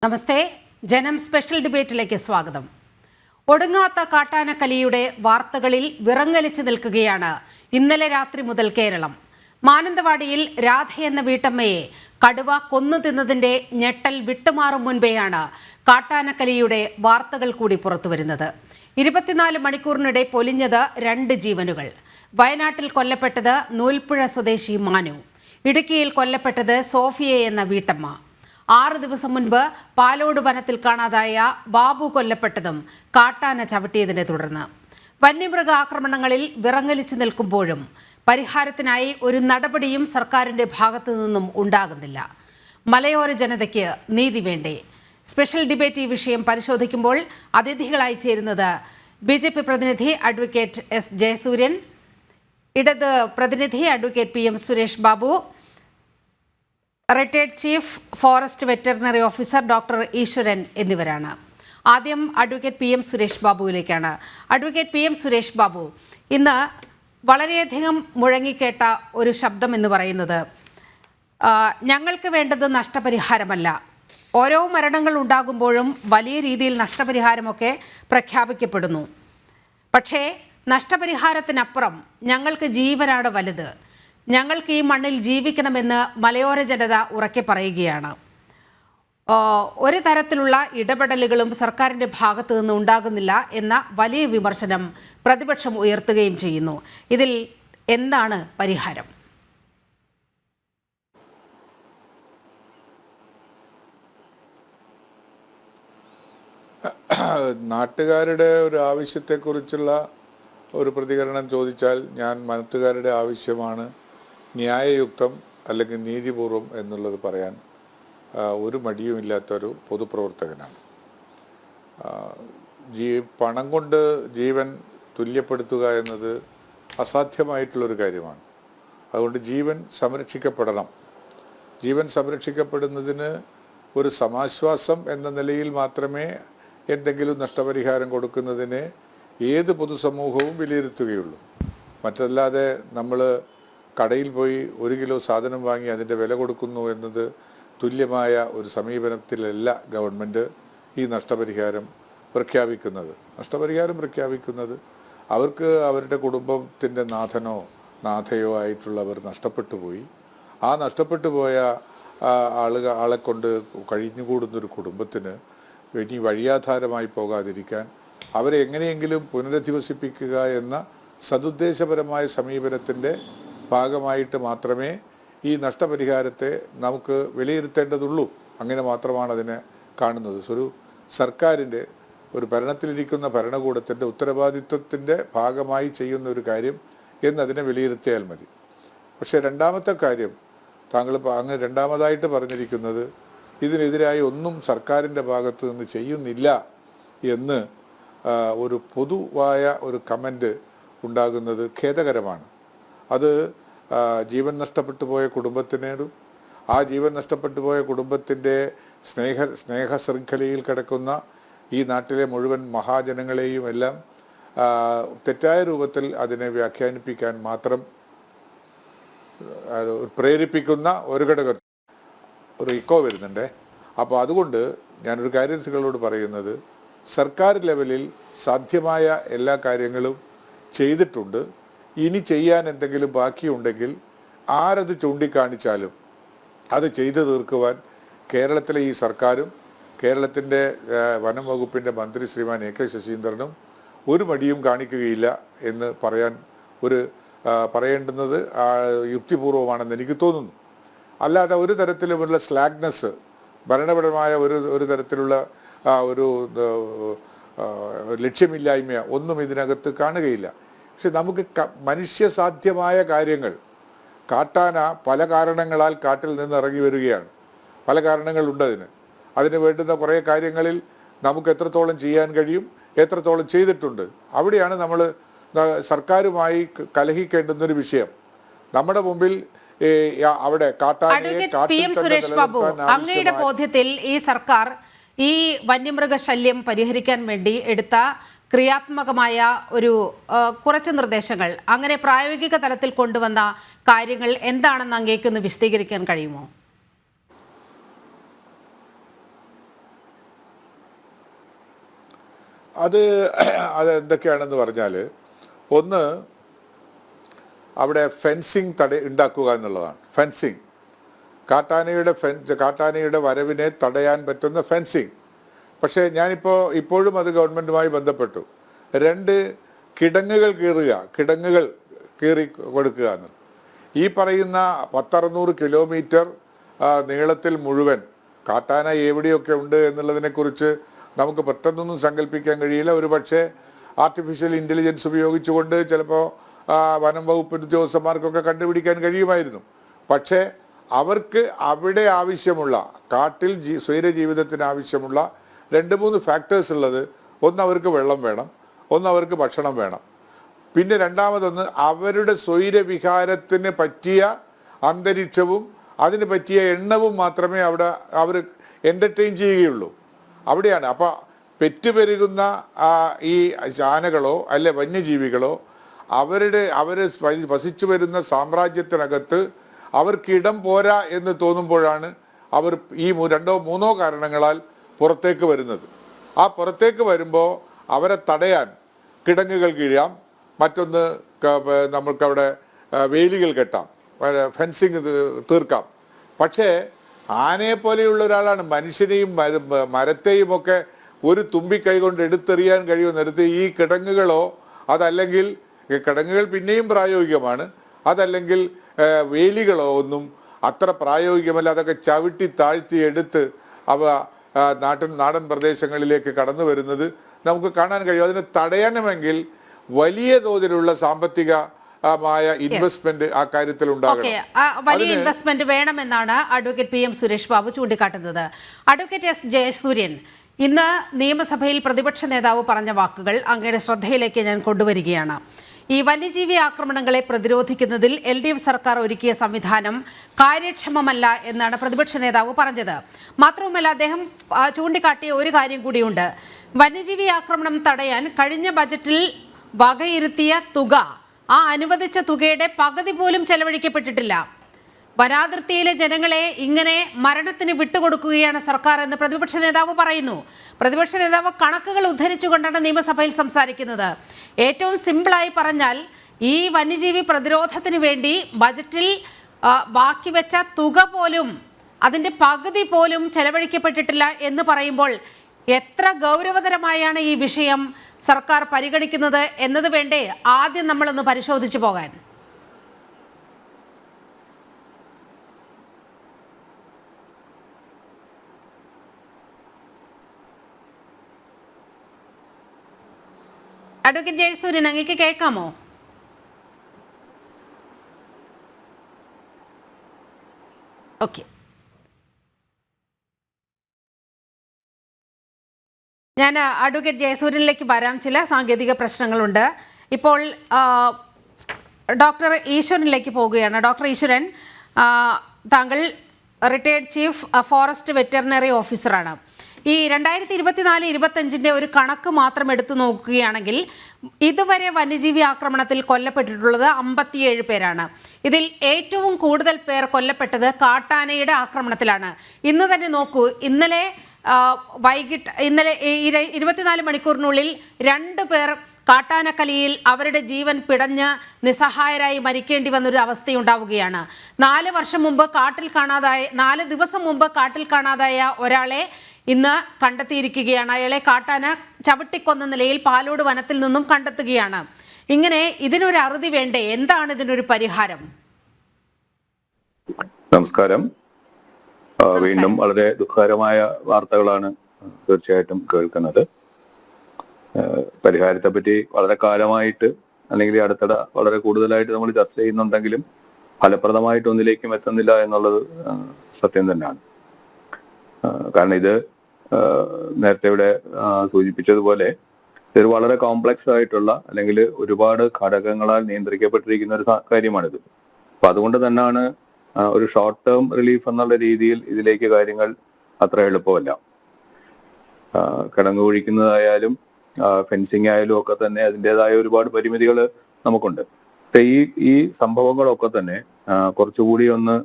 നമസ്തേ. ജനം സ്പെഷ്യൽ ഡിബേറ്റിലേക്ക് സ്വാഗതം. ഒടുങ്ങാത്ത കാട്ടാനക്കലിയുടെ വാർത്തകളിൽ വിറങ്ങലിച്ചു നിൽക്കുകയാണ് ഇന്നലെ രാത്രി മുതൽ കേരളം. മാനന്തവാടിയിൽ രാധ എന്ന വീട്ടമ്മയെ കടുവ കൊന്നു തിന്നതിന്റെ ഞെട്ടൽ വിട്ടുമാറും മുൻപേയാണ് കാട്ടാനക്കലിയുടെ വാർത്തകൾ കൂടി പുറത്തുവരുന്നത്. 24 മണിക്കൂറിനിടെ പൊലിഞ്ഞത് 2 ജീവനുകൾ. വയനാട്ടിൽ കൊല്ലപ്പെട്ടത് നൂൽപ്പുഴ സ്വദേശി മാനു. ഇടുക്കിയിൽ കൊല്ലപ്പെട്ടത് സോഫിയ എന്ന വീട്ടമ്മ. 6 ദിവസം മുൻപ് പാലോട് വനത്തിൽ കാണാതായ ബാബു കൊല്ലപ്പെട്ടതും കാട്ടാന ചവിട്ടിയതിനെ തുടർന്ന്. വന്യമൃഗ ആക്രമണങ്ങളിൽ വിറങ്ങലിച്ചു നിൽക്കുമ്പോഴും പരിഹാരത്തിനായി ഒരു നടപടിയും സർക്കാരിൻ്റെ ഭാഗത്തു നിന്നും ഉണ്ടാകുന്നില്ല. മലയോര ജനതയ്ക്ക് നീതി വേണ്ടേ? സ്പെഷ്യൽ ഡിബേറ്റ് ഈ വിഷയം പരിശോധിക്കുമ്പോൾ അതിഥികളായി ചേരുന്നത് BJP പ്രതിനിധി അഡ്വക്കേറ്റ് S. ജയസൂര്യൻ, ഇടത് പ്രതിനിധി advocate PM Suresh Babu, retired chief forest veterinary officer doctor Eswaran എന്നിവരാണ്. ആദ്യം അഡ്വക്കേറ്റ് PM സുരേഷ് ബാബുവിലേക്കാണ്. അഡ്വക്കേറ്റ് PM സുരേഷ് ബാബു, ഇന്ന് വളരെയധികം മുഴങ്ങിക്കേട്ട ഒരു ശബ്ദം എന്ന് പറയുന്നത് ഞങ്ങൾക്ക് വേണ്ടത് നഷ്ടപരിഹാരമല്ല. ഓരോ മരണങ്ങൾ ഉണ്ടാകുമ്പോഴും വലിയ രീതിയിൽ നഷ്ടപരിഹാരമൊക്കെ പ്രഖ്യാപിക്കപ്പെടുന്നു. പക്ഷേ നഷ്ടപരിഹാരത്തിനപ്പുറം ഞങ്ങൾക്ക് ജീവനാണ് വലുത്, ഞങ്ങൾക്ക് ഈ മണ്ണിൽ ജീവിക്കണമെന്ന് മലയോര ജനത ഉറക്കെ പറയുകയാണ്. ഒരു തരത്തിലുള്ള ഇടപെടലുകളും സർക്കാരിൻ്റെ ഭാഗത്തു നിന്ന് ഉണ്ടാകുന്നില്ല എന്ന വലിയ വിമർശനം പ്രതിപക്ഷം ഉയർത്തുകയും ചെയ്യുന്നു. ഇതിൽ എന്താണ് പരിഹാരം? നാട്ടുകാരുടെ ഒരു ആവശ്യത്തെക്കുറിച്ചുള്ള ഒരു പ്രതികരണം ചോദിച്ചാൽ ഞാൻ നാട്ടുകാരുടെ ആവശ്യമാണ് ന്യായയുക്തം അല്ലെങ്കിൽ നീതിപൂർവം എന്നുള്ളത് പറയാൻ ഒരു മടിയുമില്ലാത്തൊരു പൊതുപ്രവർത്തകനാണ്. പണം കൊണ്ട് ജീവൻ തുല്യപ്പെടുത്തുക എന്നത് അസാധ്യമായിട്ടുള്ളൊരു കാര്യമാണ്. അതുകൊണ്ട് ജീവൻ സംരക്ഷിക്കപ്പെടണം. ജീവൻ സംരക്ഷിക്കപ്പെടുന്നതിന് ഒരു സമാശ്വാസം എന്ന നിലയിൽ മാത്രമേ എന്തെങ്കിലും നഷ്ടപരിഹാരം കൊടുക്കുന്നതിനെ ഏത് പൊതുസമൂഹവും വിലയിരുത്തുകയുള്ളൂ. മറ്റല്ലാതെ നമ്മൾ കടയിൽ പോയി 1 കിലോ സാധനം വാങ്ങി അതിൻ്റെ വില കൊടുക്കുന്നു എന്നത് തുല്യമായ ഒരു സമീപനത്തിലല്ല ഗവൺമെൻറ് ഈ നഷ്ടപരിഹാരം പ്രഖ്യാപിക്കുന്നത്. അവർക്ക് അവരുടെ കുടുംബത്തിൻ്റെ നാഥനോ നാഥയോ ആയിട്ടുള്ളവർ നഷ്ടപ്പെട്ടു പോയി. ആ നഷ്ടപ്പെട്ടു പോയ ആളെ കൊണ്ട് കഴിഞ്ഞുകൂടുന്നൊരു കുടുംബത്തിന് ഇനി വഴിയാധാരമായി പോകാതിരിക്കാൻ അവരെ എങ്ങനെയെങ്കിലും പുനരധിവസിപ്പിക്കുക എന്ന സതുദ്ദേശപരമായ സമീപനത്തിൻ്റെ ഭാഗമായിട്ട് മാത്രമേ ഈ നഷ്ടപരിഹാരത്തെ നമുക്ക് വിലയിരുത്തേണ്ടതുള്ളൂ. അങ്ങനെ മാത്രമാണ് അതിനെ കാണുന്നത്. ഒരു സർക്കാരിൻ്റെ ഒരു ഭരണത്തിലിരിക്കുന്ന ഭരണകൂടത്തിൻ്റെ ഉത്തരവാദിത്വത്തിൻ്റെ ഭാഗമായി ചെയ്യുന്ന ഒരു കാര്യം എന്നതിനെ വിലയിരുത്തിയാൽ മതി. പക്ഷേ രണ്ടാമത്തെ കാര്യം താങ്കൾ അങ്ങ് രണ്ടാമതായിട്ട് പറഞ്ഞിരിക്കുന്നത് ഇതിനെതിരായി ഒന്നും സർക്കാരിൻ്റെ ഭാഗത്ത് നിന്ന് ചെയ്യുന്നില്ല എന്ന് ഒരു പൊതുവായ ഒരു കമൻറ്റ് ഉണ്ടാകുന്നത് ഖേദകരമാണ്. അത് ജീവൻ നഷ്ടപ്പെട്ടു പോയ കുടുംബത്തിനോടും ആ ജീവൻ നഷ്ടപ്പെട്ടു പോയ കുടുംബത്തിൻ്റെ സ്നേഹശൃംഖലയിൽ കിടക്കുന്ന ഈ നാട്ടിലെ മുഴുവൻ മഹാജനങ്ങളെയും എല്ലാം തെറ്റായ രൂപത്തിൽ അതിനെ വ്യാഖ്യാനിപ്പിക്കാൻ മാത്രം പ്രേരിപ്പിക്കുന്ന ഒരു ഘടകം ഒരു ഇക്കോ വരുന്നുണ്ടേ. അപ്പോൾ അതുകൊണ്ട് ഞാനൊരു കാര്യം നിങ്ങളോട് പറയുന്നത്, സർക്കാർ ലെവലിൽ സാധ്യമായ എല്ലാ കാര്യങ്ങളും ചെയ്തിട്ടുണ്ട്. ഇനി ചെയ്യാൻ എന്തെങ്കിലും ബാക്കിയുണ്ടെങ്കിൽ ആരത് ചൂണ്ടിക്കാണിച്ചാലും അത് ചെയ്തു തീർക്കുവാൻ കേരളത്തിലെ ഈ സർക്കാരും കേരളത്തിൻ്റെ വനം വകുപ്പിൻ്റെ മന്ത്രി ശ്രീമാൻ AK ശശീന്ദ്രനും ഒരു മടിയും കാണിക്കുകയില്ല എന്ന് പറയേണ്ടുന്നത് യുക്തിപൂർവമാണെന്ന് എനിക്ക് തോന്നുന്നു. അല്ലാതെ ഒരു തരത്തിലുമുള്ള സ്ലാഗ്നെസ്, ഭരണപരമായ ഒരു തരത്തിലുള്ള ഒരു ലക്ഷ്യമില്ലായ്മ ഒന്നും ഇതിനകത്ത് കാണുകയില്ല. പക്ഷെ നമുക്ക് മനുഷ്യസാധ്യമായ കാര്യങ്ങൾ, കാട്ടാന പല കാരണങ്ങളാൽ കാട്ടിൽ നിന്ന് ഇറങ്ങി വരികയാണ്. പല കാരണങ്ങളുണ്ട് അതിന് വേണ്ടുന്ന കുറേ കാര്യങ്ങളിൽ നമുക്ക് എത്രത്തോളം ചെയ്യാൻ കഴിയും, എത്രത്തോളം ചെയ്തിട്ടുണ്ട്, അവിടെയാണ് നമ്മൾ സർക്കാരുമായി കലഹിക്കേണ്ടുന്നൊരു വിഷയം. നമ്മുടെ മുമ്പിൽ അവിടെ PM സുരേഷ് ബാബു, അങ്ങയുടെ ബോധ്യത്തിൽ ഈ സർക്കാർ ഈ വന്യമൃഗശല്യം പരിഹരിക്കാൻ വേണ്ടി എടുത്ത ക്രിയാത്മകമായ കുറച്ച് നിർദ്ദേശങ്ങൾ, അങ്ങനെ പ്രായോഗിക തലത്തിൽ കൊണ്ടുവന്ന കാര്യങ്ങൾ എന്താണെന്ന് അങ്ങേക്കൊന്ന് വിശദീകരിക്കാൻ കഴിയുമോ? അത് അത് എന്തൊക്കെയാണെന്ന് പറഞ്ഞാൽ, ഒന്ന് അവിടെ ഫെൻസിങ് ഉണ്ടാക്കുക എന്നുള്ളതാണ്. ഫെൻസിങ്, കാട്ടാനയുടെ വരവിനെ തടയാൻ പറ്റുന്ന ഫെൻസിങ്. പക്ഷേ ഇപ്പോഴും അത് ഗവൺമെൻറ്റുമായി ബന്ധപ്പെട്ടു. 2 കിടങ്ങുകൾ കീറി കൊടുക്കുക എന്ന്. ഈ പറയുന്ന 100-600 കിലോമീറ്റർ നീളത്തിൽ മുഴുവൻ കാട്ടാന എവിടെയൊക്കെ ഉണ്ട് എന്നുള്ളതിനെക്കുറിച്ച് നമുക്ക് പെട്ടെന്നൊന്നും സങ്കല്പിക്കാൻ കഴിയില്ല. ഒരു പക്ഷേ ആർട്ടിഫിഷ്യൽ ഇൻ്റലിജൻസ് ഉപയോഗിച്ചുകൊണ്ട് ചിലപ്പോൾ വനം വകുപ്പ് ഉദ്യോഗസ്ഥന്മാർക്കൊക്കെ കണ്ടുപിടിക്കാൻ കഴിയുമായിരുന്നു. പക്ഷേ അവർക്ക് അവിടെ ആവശ്യമുള്ള, കാട്ടിൽ സ്വൈരജീവിതത്തിന് ആവശ്യമുള്ള 2-3 ഫാക്ടേഴ്സ് ഉള്ളത്. ഒന്ന്, അവർക്ക് വെള്ളം വേണം. ഒന്ന്, അവർക്ക് ഭക്ഷണം വേണം. പിന്നെ രണ്ടാമതൊന്ന്, അവരുടെ സ്വൈരവിഹാരത്തിന് പറ്റിയ അന്തരീക്ഷവും അതിന് പറ്റിയ എണ്ണവും മാത്രമേ അവിടെ അവർ എൻ്റർടൈൻ ചെയ്യുകയുള്ളൂ. അവിടെയാണ്. അപ്പോൾ പെറ്റുപെരുകുന്ന ഈ ആനകളോ അല്ലെ വന്യജീവികളോ അവർ വസിച്ചു വരുന്ന സാമ്രാജ്യത്തിനകത്ത് അവർക്ക് ഇടം പോരാ എന്ന് തോന്നുമ്പോഴാണ് അവർ ഈ 2-3 കാരണങ്ങളാൽ പുറത്തേക്ക് വരുന്നത്. ആ പുറത്തേക്ക് വരുമ്പോൾ അവരെ തടയാൻ കിടങ്ങുകൾ കീഴാം, മറ്റൊന്ന് നമ്മൾക്കവിടെ വേലികൾ കെട്ടാം, ഫെൻസിങ് തീർക്കാം. പക്ഷേ ആനയെ പോലെയുള്ള ഒരാളാണ് മനുഷ്യനെയും മരത്തെയും ഒക്കെ ഒരു തുമ്പിക്കൈ കൊണ്ട് എടുത്തെറിയാൻ കഴിയുന്നിടത്ത് ഈ കിടങ്ങുകളോ, അതല്ലെങ്കിൽ കിടങ്ങുകൾ പിന്നെയും പ്രായോഗികമാണ്, അതല്ലെങ്കിൽ വേലികളോ ഒന്നും അത്ര പ്രായോഗികമല്ല. അതൊക്കെ ചവിട്ടി താഴ്ത്തി എടുത്ത് അവ നാടൻ പ്രദേശങ്ങളിലേക്ക് കടന്നു വരുന്നത് നമുക്ക് കാണാൻ കഴിയും. അതിനെ തടയണമെങ്കിൽ വലിയ തോതിലുള്ള സാമ്പത്തികമായ ഇൻവെസ്റ്റ്മെന്റ് ആ കാര്യത്തിൽ ഉണ്ടാകണം. വലിയ ഇൻവെസ്റ്റ്മെന്റ് വേണമെന്നാണ് അഡ്വക്കേറ്റ് PM സുരേഷ് ബാബു ചൂണ്ടിക്കാട്ടുന്നത്. അഡ്വക്കേറ്റ് S ജയസൂര്യൻ, ഇന്ന് നിയമസഭയിൽ പ്രതിപക്ഷ നേതാവ് പറഞ്ഞ വാക്കുകൾ അങ്ങയുടെ ശ്രദ്ധയിലേക്ക് ഞാൻ കൊണ്ടുവരികയാണ്. ഈ വന്യജീവി ആക്രമണങ്ങളെ പ്രതിരോധിക്കുന്നതിൽ LDF സർക്കാർ ഒരുക്കിയ സംവിധാനം കാര്യക്ഷമമല്ല എന്നാണ് പ്രതിപക്ഷ നേതാവ് പറഞ്ഞത്. മാത്രവുമല്ല, അദ്ദേഹം ചൂണ്ടിക്കാട്ടിയ ഒരു കാര്യം കൂടിയുണ്ട്. വന്യജീവി ആക്രമണം തടയാൻ കഴിഞ്ഞ ബജറ്റിൽ വകയിരുത്തിയ തുക, ആ അനുവദിച്ച തുകയുടെ പകുതി പോലും ചെലവഴിക്കപ്പെട്ടിട്ടില്ല. വനാതിർത്തിയിലെ ജനങ്ങളെ ഇങ്ങനെ മരണത്തിന് വിട്ടുകൊടുക്കുകയാണ് സർക്കാർ എന്ന് പ്രതിപക്ഷ നേതാവ് പറയുന്നു. പ്രതിപക്ഷ നേതാവ് കണക്കുകൾ ഉദ്ധരിച്ചുകൊണ്ടാണ് നിയമസഭയിൽ സംസാരിക്കുന്നത്. ഏറ്റവും സിമ്പിളായി പറഞ്ഞാൽ, ഈ വന്യജീവി പ്രതിരോധത്തിന് വേണ്ടി ബജറ്റിൽ ബാക്കി വെച്ച തുക പോലും, അതിൻ്റെ പകുതി പോലും ചെലവഴിക്കപ്പെട്ടിട്ടില്ല എന്ന് പറയുമ്പോൾ എത്ര ഗൗരവതരമായാണ് ഈ വിഷയം സർക്കാർ പരിഗണിക്കുന്നത് എന്നത് വേണ്ടേ ആദ്യം നമ്മളൊന്ന് പരിശോധിച്ചു പോകാൻ? അഡ്വക്കേറ്റ് ജയസൂര്യൻ, അങ്ങേക്ക് കേൾക്കാമോ? ഓക്കെ, ഞാൻ അഡ്വക്കേറ്റ് ജയസൂര്യനിലേക്ക് വരാം. ചില സാങ്കേതിക പ്രശ്നങ്ങളുണ്ട്. ഇപ്പോൾ ഡോക്ടർ ഈശ്വരനിലേക്ക് പോകുകയാണ്. ഡോക്ടർ ഈശ്വരൻ, താങ്കൾ റിട്ടയർഡ് ചീഫ് ഫോറസ്റ്റ് വെറ്ററിനറി ഓഫീസറാണ്. ഈ 2024-25 ഒരു കണക്ക് മാത്രം എടുത്തു നോക്കുകയാണെങ്കിൽ ഇതുവരെ വന്യജീവി ആക്രമണത്തിൽ കൊല്ലപ്പെട്ടിട്ടുള്ളത് 57 പേരാണ്. ഇതിൽ ഏറ്റവും കൂടുതൽ പേർ കൊല്ലപ്പെട്ടത് കാട്ടാനയുടെ ആക്രമണത്തിലാണ്. ഇന്ന് തന്നെ നോക്കൂ, ഇന്നലെ 24 മണിക്കൂറിനുള്ളിൽ 2 പേർ കാട്ടാനക്കലിയിൽ അവരുടെ ജീവൻ പിടഞ്ഞ് നിസ്സഹായരായി മരിക്കേണ്ടി വന്നൊരു അവസ്ഥയുണ്ടാവുകയാണ്. 4 ദിവസം മുമ്പ് കാട്ടിൽ കാണാതായ ഒരാളെ ഇന്ന് കണ്ടെത്തിയിരിക്കുകയാണ്. അയാളെ കാട്ടാന ചവിട്ടിക്കൊന്ന നിലയിൽ പാലോട് വനത്തിൽ നിന്നും കണ്ടെത്തുകയാണ്. ഇങ്ങനെ ഇതിനൊരു അറുതി വേണ്ടേ? എന്താണ് ഇതിനൊരു പരിഹാരം? നമസ്കാരം. വീണ്ടും വളരെ ദുഃഖകരമായ വാർത്തകളാണ് തീർച്ചയായിട്ടും കേൾക്കുന്നത്. പരിഹാരത്തെ പറ്റി വളരെ കാലമായിട്ട്, അല്ലെങ്കിൽ അടുത്തിടെ വളരെ കൂടുതലായിട്ട് നമ്മൾ ചർച്ച ചെയ്യുന്നുണ്ടെങ്കിലും ഫലപ്രദമായിട്ട് ഒന്നിലേക്കും എത്തുന്നില്ല എന്നുള്ളത് സത്യം തന്നെയാണ്. കാരണം ഇത് നേരത്തെ ഇവിടെ സൂചിപ്പിച്ചതുപോലെ ഇതൊരു വളരെ കോംപ്ലക്സ് ആയിട്ടുള്ള, അല്ലെങ്കിൽ ഒരുപാട് ഘടകങ്ങളാൽ നിയന്ത്രിക്കപ്പെട്ടിരിക്കുന്ന ഒരു കാര്യമാണിത്. അപ്പൊ അതുകൊണ്ട് തന്നെയാണ് ഒരു ഷോർട്ട് ടേം റിലീഫ് എന്നുള്ള രീതിയിൽ ഇതിലേക്ക് കാര്യങ്ങൾ അത്ര എളുപ്പമല്ല. കിടങ്ങ് ഒഴിക്കുന്നതായാലും ഫെൻസിങ് ആയാലും ഒക്കെ തന്നെ അതിൻ്റെതായ ഒരുപാട് പരിമിതികൾ നമുക്കുണ്ട്. പക്ഷെ ഈ സംഭവങ്ങളൊക്കെ തന്നെ കുറച്ചുകൂടി ഒന്ന്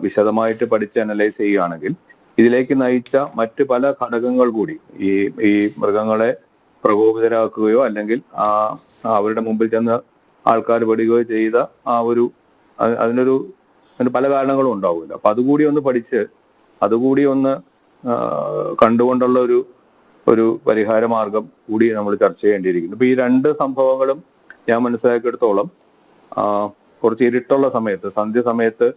വിശദമായിട്ട് പഠിച്ച് അനലൈസ് ചെയ്യുകയാണെങ്കിൽ ഇതിലേക്ക് നയിച്ച മറ്റ് പല ഘടകങ്ങൾ കൂടി, ഈ മൃഗങ്ങളെ പ്രകോപിതരാക്കുകയോ അല്ലെങ്കിൽ അവരുടെ മുമ്പിൽ ചെന്ന് ആൾക്കാർ പെടുകയോ ചെയ്ത അതിനൊരു പല കാരണങ്ങളും ഉണ്ടാവില്ല. അപ്പൊ അതുകൂടി ഒന്ന് പഠിച്ച് അതുകൂടി ഒന്ന് കണ്ടുകൊണ്ടുള്ള ഒരു പരിഹാര മാർഗം കൂടി നമ്മൾ ചർച്ച ചെയ്യേണ്ടിയിരിക്കുന്നു. ഇപ്പൊ ഈ രണ്ട് സംഭവങ്ങളും ഞാൻ മനസ്സിലാക്കിയെടുത്തോളം കുറച്ച് ഇരുട്ടുള്ള സമയത്ത്, സന്ധ്യ സമയത്ത്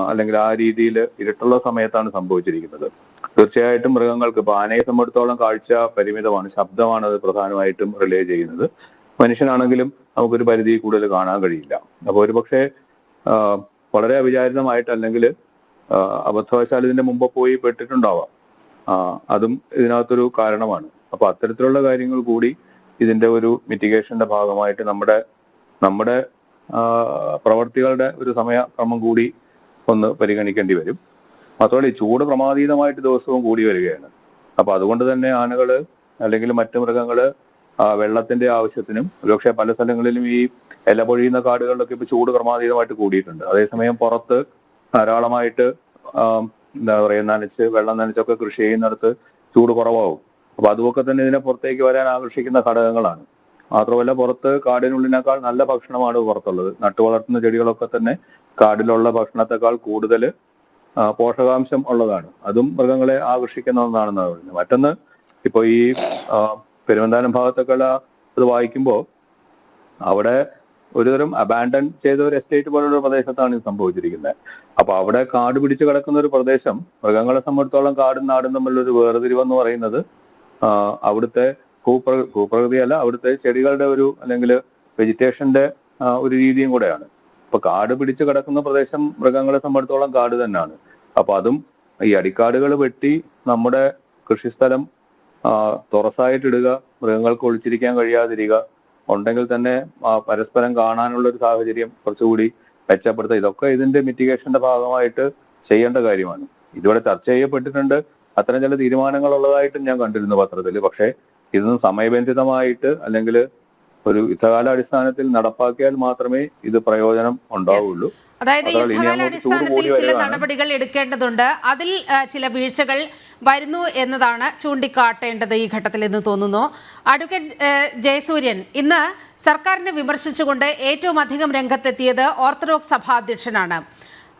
അല്ലെങ്കിൽ ആ രീതിയിൽ ഇരുട്ടുള്ള സമയത്താണ് സംഭവിച്ചിരിക്കുന്നത്. തീർച്ചയായിട്ടും മൃഗങ്ങൾക്ക് ഇപ്പൊ ആനയെ സംബന്ധിച്ചിടത്തോളം കാഴ്ച പരിമിതമാണ്, ശബ്ദമാണ് അത് പ്രധാനമായിട്ടും റിലേ ചെയ്യുന്നത്. മനുഷ്യനാണെങ്കിലും നമുക്കൊരു പരിധി കൂടുതൽ കാണാൻ കഴിയില്ല. അപ്പൊ ഒരുപക്ഷെ വളരെ അവിചാരിതമായിട്ട് അല്ലെങ്കിൽ അബദ്ധവശാൽ ഇതിന്റെ മുമ്പ് പോയി പെട്ടിട്ടുണ്ടാവാം. അതും ഇതിനകത്തൊരു കാരണമാണ്. അപ്പൊ അത്തരത്തിലുള്ള കാര്യങ്ങൾ കൂടി ഇതിന്റെ ഒരു മിറ്റിഗേഷന്റെ ഭാഗമായിട്ട് നമ്മുടെ പ്രവർത്തികളുടെ ഒരു സമയക്രമം കൂടി ഒന്ന് പരിഗണിക്കേണ്ടി വരും. മാത്രമല്ല ഈ ചൂട് പ്രമാദീതമായിട്ട് ദിവസവും കൂടി വരികയാണ്. അപ്പൊ അതുകൊണ്ട് തന്നെ ആനകള് അല്ലെങ്കിൽ മറ്റു മൃഗങ്ങള് വെള്ളത്തിന്റെ ആവശ്യത്തിനും ഒരുപക്ഷെ പല സ്ഥലങ്ങളിലും ഈ ഇല പൊഴിയുന്ന കാടുകളിലൊക്കെ ഇപ്പൊ ചൂട് ക്രമാതീതമായിട്ട് കൂടിയിട്ടുണ്ട്. അതേസമയം പുറത്ത് ധാരാളമായിട്ട് എന്താ പറയുക വെള്ളം നനച്ചൊക്കെ കൃഷി ചെയ്യുന്നിടത്ത് ചൂട് കുറവാകും. അപ്പൊ അതുമൊക്കെ തന്നെ ഇതിനെ പുറത്തേക്ക് വരാൻ ആകർഷിക്കുന്ന ഘടകങ്ങളാണ്. മാത്രമല്ല പുറത്ത് കാടിനുള്ളിനേക്കാൾ നല്ല ഭക്ഷണമാണ് പുറത്തുള്ളത്. നട്ടുവളർത്തുന്ന ചെടികളൊക്കെ തന്നെ കാടിലുള്ള ഭക്ഷണത്തെക്കാൾ കൂടുതൽ പോഷകാംശം ഉള്ളതാണ്. അതും മൃഗങ്ങളെ ആകർഷിക്കുന്ന ഒന്നാണെന്ന് പറയുന്നത്. മറ്റൊന്ന് ഇപ്പൊ ഈ പെരുവന്താനം ഭാഗത്തൊക്കെ ഇത് വായിക്കുമ്പോൾ അവിടെ ഒരുതരം അബാൻഡൻ ചെയ്ത ഒരു എസ്റ്റേറ്റ് പോലുള്ള പ്രദേശത്താണ് ഇത് സംഭവിച്ചിരിക്കുന്നത്. അപ്പൊ അവിടെ കാട് പിടിച്ചു കിടക്കുന്ന ഒരു പ്രദേശം മൃഗങ്ങളെ സംബന്ധിച്ചിടത്തോളം കാടും നാടും തമ്മിലുള്ള ഒരു വേർതിരിവെന്ന് പറയുന്നത് അവിടുത്തെ ഭൂപ്രകൃതിയല്ല, അവിടുത്തെ ചെടികളുടെ അല്ലെങ്കിൽ വെജിറ്റേഷന്റെ ഒരു രീതിയും കൂടെയാണ്. ഇപ്പൊ കാട് പിടിച്ചു കിടക്കുന്ന പ്രദേശം മൃഗങ്ങളെ സംബന്ധിച്ചിടത്തോളം കാട് തന്നെയാണ്. അപ്പൊ അതും ഈ അടിക്കാടുകൾ വെട്ടി നമ്മുടെ കൃഷിസ്ഥലം തുറസായിട്ടിടുക, മൃഗങ്ങൾക്ക് ഒളിച്ചിരിക്കാൻ കഴിയാതിരിക്കുക, ഉണ്ടെങ്കിൽ തന്നെ പരസ്പരം കാണാനുള്ള ഒരു സാഹചര്യം കുറച്ചുകൂടി മെച്ചപ്പെടുത്തുക, ഇതൊക്കെ ഇതിന്റെ മിറ്റിഗേഷന്റെ ഭാഗമായിട്ട് ചെയ്യേണ്ട കാര്യമാണ്. ഇതുവരെ ചർച്ച ചെയ്യപ്പെട്ടിട്ടുണ്ട്, അത്തരം ചില തീരുമാനങ്ങൾ ഉള്ളതായിട്ടും ഞാൻ കണ്ടിരുന്നു പത്രത്തിൽ. പക്ഷേ ഇതൊന്നും സമയബന്ധിതമായിട്ട് അല്ലെങ്കിൽ ഒരു യുദ്ധകാലാടിസ്ഥാനത്തിൽ നടപ്പാക്കിയാൽ മാത്രമേ ഇത് പ്രയോജനം ഉണ്ടാവുള്ളൂ. അതായത് യുദ്ധകാലാടിസ്ഥാനത്തിൽ ചില നടപടികൾ എടുക്കേണ്ടതുണ്ട്. അതിൽ ചില വീഴ്ചകൾ വരുന്നു എന്നതാണ് ചൂണ്ടിക്കാട്ടേണ്ടത് ഈ ഘട്ടത്തിൽ എന്ന് തോന്നുന്നു. അഡ്വക്കേറ്റ് ജയസൂര്യൻ, ഇന്ന് സർക്കാരിനെ വിമർശിച്ചുകൊണ്ട് ഏറ്റവും അധികം രംഗത്തെത്തിയത് ഓർത്തഡോക്സ് സഭാധ്യക്ഷനാണ്.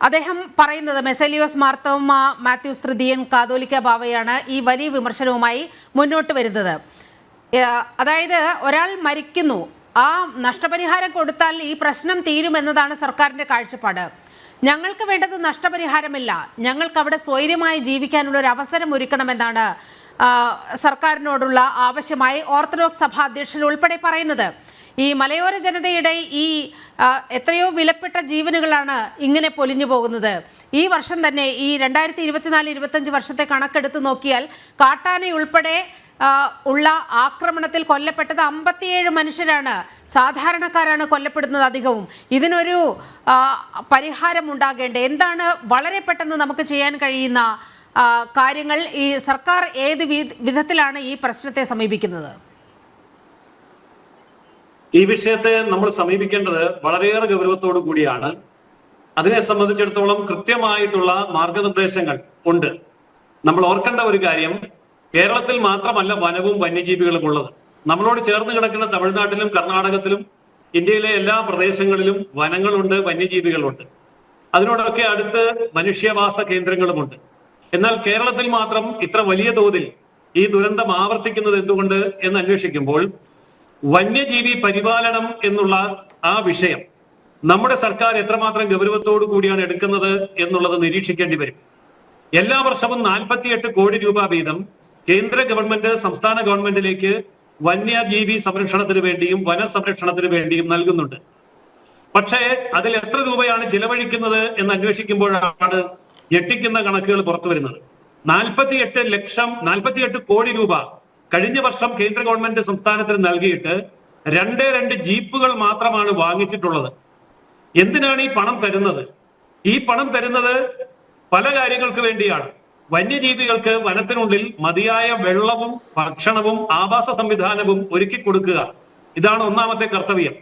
അദ്ദേഹം പറയുന്നത് മെസേലിയോസ് മാർത്തോമ്മ മാത്യൂസ് തൃതീയൻ കാതോലിക്ക ബാവയാണ് ഈ വലിയ വിമർശനവുമായി മുന്നോട്ട് വരുന്നത്. അതായത് ഒരാൾ മരിക്കുന്നു, ആ നഷ്ടപരിഹാരം കൊടുത്താൽ ഈ പ്രശ്നം തീരുമെന്നതാണ് സർക്കാരിൻ്റെ കാഴ്ചപ്പാട്. ഞങ്ങൾക്ക് വേണ്ടത് നഷ്ടപരിഹാരമില്ല, ഞങ്ങൾക്ക് അവിടെ സ്വൈര്യമായി ജീവിക്കാനുള്ള ഒരു അവസരം ഒരുക്കണമെന്നാണ് സർക്കാരിനോടുള്ള ആവശ്യമായി ഓർത്തഡോക്സ് സഭാ അധ്യക്ഷൻ ഉൾപ്പെടെ പറയുന്നത്. ഈ മലയോര ജനതയുടെ ഈ എത്രയോ വിലപ്പെട്ട ജീവനുകളാണ് ഇങ്ങനെ പൊലിഞ്ഞു പോകുന്നത്. ഈ വർഷം തന്നെ ഈ 2024-25 വർഷത്തെ കണക്കെടുത്ത് നോക്കിയാൽ കാട്ടാനയുൾപ്പെടെ ഉള്ള ആക്രമണത്തിൽ കൊല്ലപ്പെട്ടത് 57 മനുഷ്യരാണ്, സാധാരണക്കാരാണ് കൊല്ലപ്പെടുന്നത് അധികവും. ഇതിനൊരു പരിഹാരം ഉണ്ടാകേണ്ടത് എന്താണ്? വളരെ പെട്ടെന്ന് നമുക്ക് ചെയ്യാൻ കഴിയുന്ന കാര്യങ്ങൾ ഈ സർക്കാർ ഏത് വിധത്തിലാണ് ഈ പ്രശ്നത്തെ സമീപിക്കുന്നത്? ഈ വിഷയത്തെ നമ്മൾ സമീപിക്കേണ്ടത് വളരെയേറെ ഗൗരവത്തോടു കൂടിയാണ്. അതിനെ സംബന്ധിച്ചിടത്തോളം കൃത്യമായിട്ടുള്ള മാർഗനിർദ്ദേശങ്ങൾ ഉണ്ട്. നമ്മൾ ഓർക്കേണ്ട ഒരു കാര്യം, കേരളത്തിൽ മാത്രമല്ല വനവും വന്യജീവികളും ഉള്ളത്. നമ്മളോട് ചേർന്ന് കിടക്കുന്ന തമിഴ്നാട്ടിലും കർണാടകത്തിലും ഇന്ത്യയിലെ എല്ലാ പ്രദേശങ്ങളിലും വനങ്ങളുണ്ട്, വന്യജീവികളുണ്ട്. അതിനോടൊക്കെ അടുത്ത് മനുഷ്യവാസ കേന്ദ്രങ്ങളുമുണ്ട്. എന്നാൽ കേരളത്തിൽ മാത്രം ഇത്ര വലിയ തോതിൽ ഈ ദുരന്തം ആവർത്തിക്കുന്നത് എന്തുകൊണ്ട് എന്ന് അന്വേഷിക്കുമ്പോൾ വന്യജീവി പരിപാലനം എന്നുള്ള ആ വിഷയം നമ്മുടെ സർക്കാർ എത്രമാത്രം ഗൗരവത്തോടു കൂടിയാണ് എടുക്കുന്നത് എന്നുള്ളത് നിരീക്ഷിക്കേണ്ടി വരും. എല്ലാ വർഷവും 48 കോടി രൂപ വീതം കേന്ദ്ര ഗവൺമെന്റ് സംസ്ഥാന ഗവൺമെന്റിലേക്ക് വന്യജീവി സംരക്ഷണത്തിന് വേണ്ടിയും വനസംരക്ഷണത്തിന് വേണ്ടിയും നൽകുന്നുണ്ട്. പക്ഷേ അതിൽ എത്ര രൂപയാണ് ചിലവഴിക്കുന്നത് എന്ന് അന്വേഷിക്കുമ്പോഴാണ് ഞെട്ടിക്കുന്ന കണക്കുകൾ പുറത്തു വരുന്നത്. 48 കോടി രൂപ കഴിഞ്ഞ വർഷം കേന്ദ്ര ഗവൺമെന്റ് സംസ്ഥാനത്തിന് നൽകിയിട്ട് 2 ജീപ്പുകൾ മാത്രമാണ് വാങ്ങിച്ചിട്ടുള്ളത്. എന്തിനാണ് ഈ പണം തരുന്നത്? ഈ പണം തരുന്നത് പല കാര്യങ്ങൾക്ക് വേണ്ടിയാണ്. വന്യജീവികൾക്ക് വനത്തിനുള്ളിൽ മതിയായ വെള്ളവും ഭക്ഷണവും ആവാസ സംവിധാനവും ഒരുക്കി കൊടുക്കുക, ഇതാണ് ഒന്നാമത്തെ കർത്തവ്യം.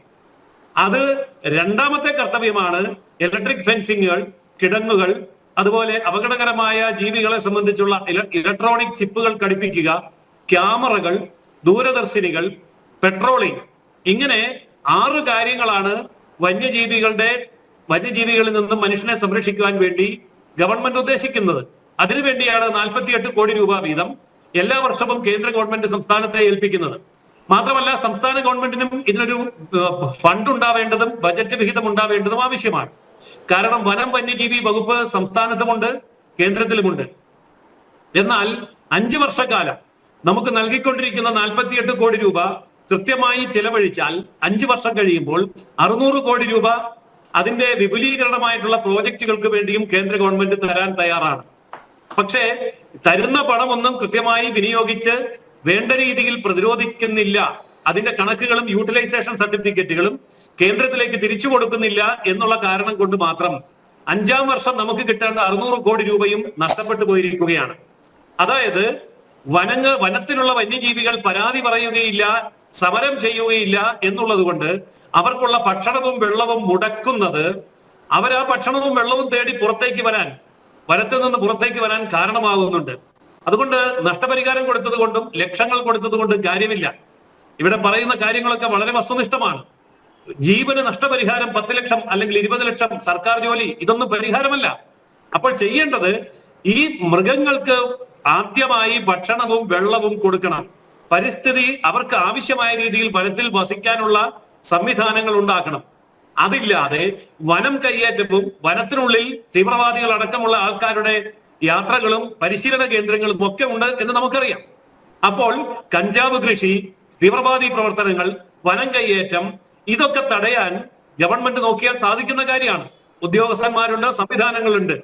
അത് രണ്ടാമത്തെ കർത്തവ്യമാണ് ഇലക്ട്രിക് ഫെൻസിങ്ങുകൾ, കിടങ്ങുകൾ, അതുപോലെ അപകടകരമായ ജീവികളെ സംബന്ധിച്ചുള്ള ഇലക്ട്രോണിക് ചിപ്പുകൾ ഘടിപ്പിക്കുക, ക്യാമറകൾ, ദൂരദർശിനികൾ, പെട്രോളിംഗ്, ഇങ്ങനെ 6 കാര്യങ്ങളാണ് വന്യജീവികളിൽ നിന്നും മനുഷ്യനെ സംരക്ഷിക്കുവാൻ വേണ്ടി ഗവൺമെന്റ് ഉദ്ദേശിക്കുന്നത്. അതിനുവേണ്ടിയാണ് 48 കോടി രൂപ വീതം എല്ലാ വർഷവും കേന്ദ്ര ഗവൺമെന്റ് സംസ്ഥാനത്തെ ഏൽപ്പിക്കുന്നത്. മാത്രമല്ല സംസ്ഥാന ഗവൺമെന്റിനും ഇതിനൊരു ഫണ്ട് ഉണ്ടാവേണ്ടതും ബജറ്റ് വിഹിതം ഉണ്ടാവേണ്ടതും ആവശ്യമാണ്. കാരണം വനം വന്യജീവി വകുപ്പ് സംസ്ഥാനത്തുമുണ്ട്, കേന്ദ്രത്തിലുമുണ്ട്. എന്നാൽ 5 വർഷക്കാലം നമുക്ക് നൽകിക്കൊണ്ടിരിക്കുന്ന 48 കോടി രൂപ കൃത്യമായി ചെലവഴിച്ചാൽ 5 വർഷം കഴിയുമ്പോൾ 600 കോടി രൂപ അതിന്റെ വിപുലീകരണമായിട്ടുള്ള പ്രോജക്റ്റുകൾക്ക് വേണ്ടിയും കേന്ദ്ര ഗവൺമെന്റ് തരാൻ തയ്യാറാണ്. പക്ഷേ തരുന്ന പണമൊന്നും കൃത്യമായി വിനിയോഗിച്ച് വേണ്ട രീതിയിൽ പ്രതിരോധിക്കുന്നില്ല. അതിന്റെ കണക്കുകളും യൂട്ടിലൈസേഷൻ സർട്ടിഫിക്കറ്റുകളും കേന്ദ്രത്തിലേക്ക് തിരിച്ചു കൊടുക്കുന്നില്ല എന്നുള്ള കാരണം കൊണ്ട് മാത്രം 5-ാം വർഷം നമുക്ക് കിട്ടേണ്ട 600 കോടി രൂപയും നഷ്ടപ്പെട്ടു പോയിരിക്കുകയാണ്. അതായത് വനത്തിലുള്ള വന്യജീവികൾ പരാതി പറയുകയില്ല, സമരം ചെയ്യുകയില്ല എന്നുള്ളത് കൊണ്ട് അവർക്കുള്ള ഭക്ഷണവും വെള്ളവും മുടക്കുന്നത് അവർ ആ ഭക്ഷണവും വെള്ളവും തേടി വനത്തിൽ നിന്ന് പുറത്തേക്ക് വരാൻ കാരണമാകുന്നുണ്ട്. അതുകൊണ്ട് നഷ്ടപരിഹാരം കൊടുത്തത് കൊണ്ടും ലക്ഷങ്ങൾ കൊടുത്തത് കൊണ്ടും കാര്യമില്ല. ഇവിടെ പറയുന്ന കാര്യങ്ങളൊക്കെ വളരെ വസ്തുനിഷ്ഠമാണ്. ജീവന് നഷ്ടപരിഹാരം 10 ലക്ഷം അല്ലെങ്കിൽ 20 ലക്ഷം, സർക്കാർ ജോലി, ഇതൊന്നും പരിഹാരമല്ല. അപ്പോൾ ചെയ്യേണ്ടത് ഈ മൃഗങ്ങൾക്ക് ആദ്യമായി ഭക്ഷണവും വെള്ളവും കൊടുക്കണം. പരിസ്ഥിതി അവർക്ക് ആവശ്യമായ രീതിയിൽ വനത്തിൽ വസിക്കാനുള്ള സംവിധാനങ്ങൾ ഉണ്ടാക്കണം. അതില്ലാതെ വനം കയ്യേറ്റവും വനത്തിനുള്ളിൽ തീവ്രവാദികൾ അടക്കമുള്ള ആൾക്കാരുടെ യാത്രകളും പരിശീലന കേന്ദ്രങ്ങളും ഒക്കെ ഉണ്ട് എന്ന് നമുക്കറിയാം. അപ്പോൾ കഞ്ചാവ് കൃഷി, തീവ്രവാദി പ്രവർത്തനങ്ങൾ, വനം കയ്യേറ്റം, ഇതൊക്കെ തടയാൻ ഗവൺമെന്റ് നോക്കിയാൽ സാധിക്കുന്ന കാര്യമാണ്. ഉദ്യോഗസ്ഥന്മാരുണ്ട്, സംവിധാനങ്ങളുണ്ട്.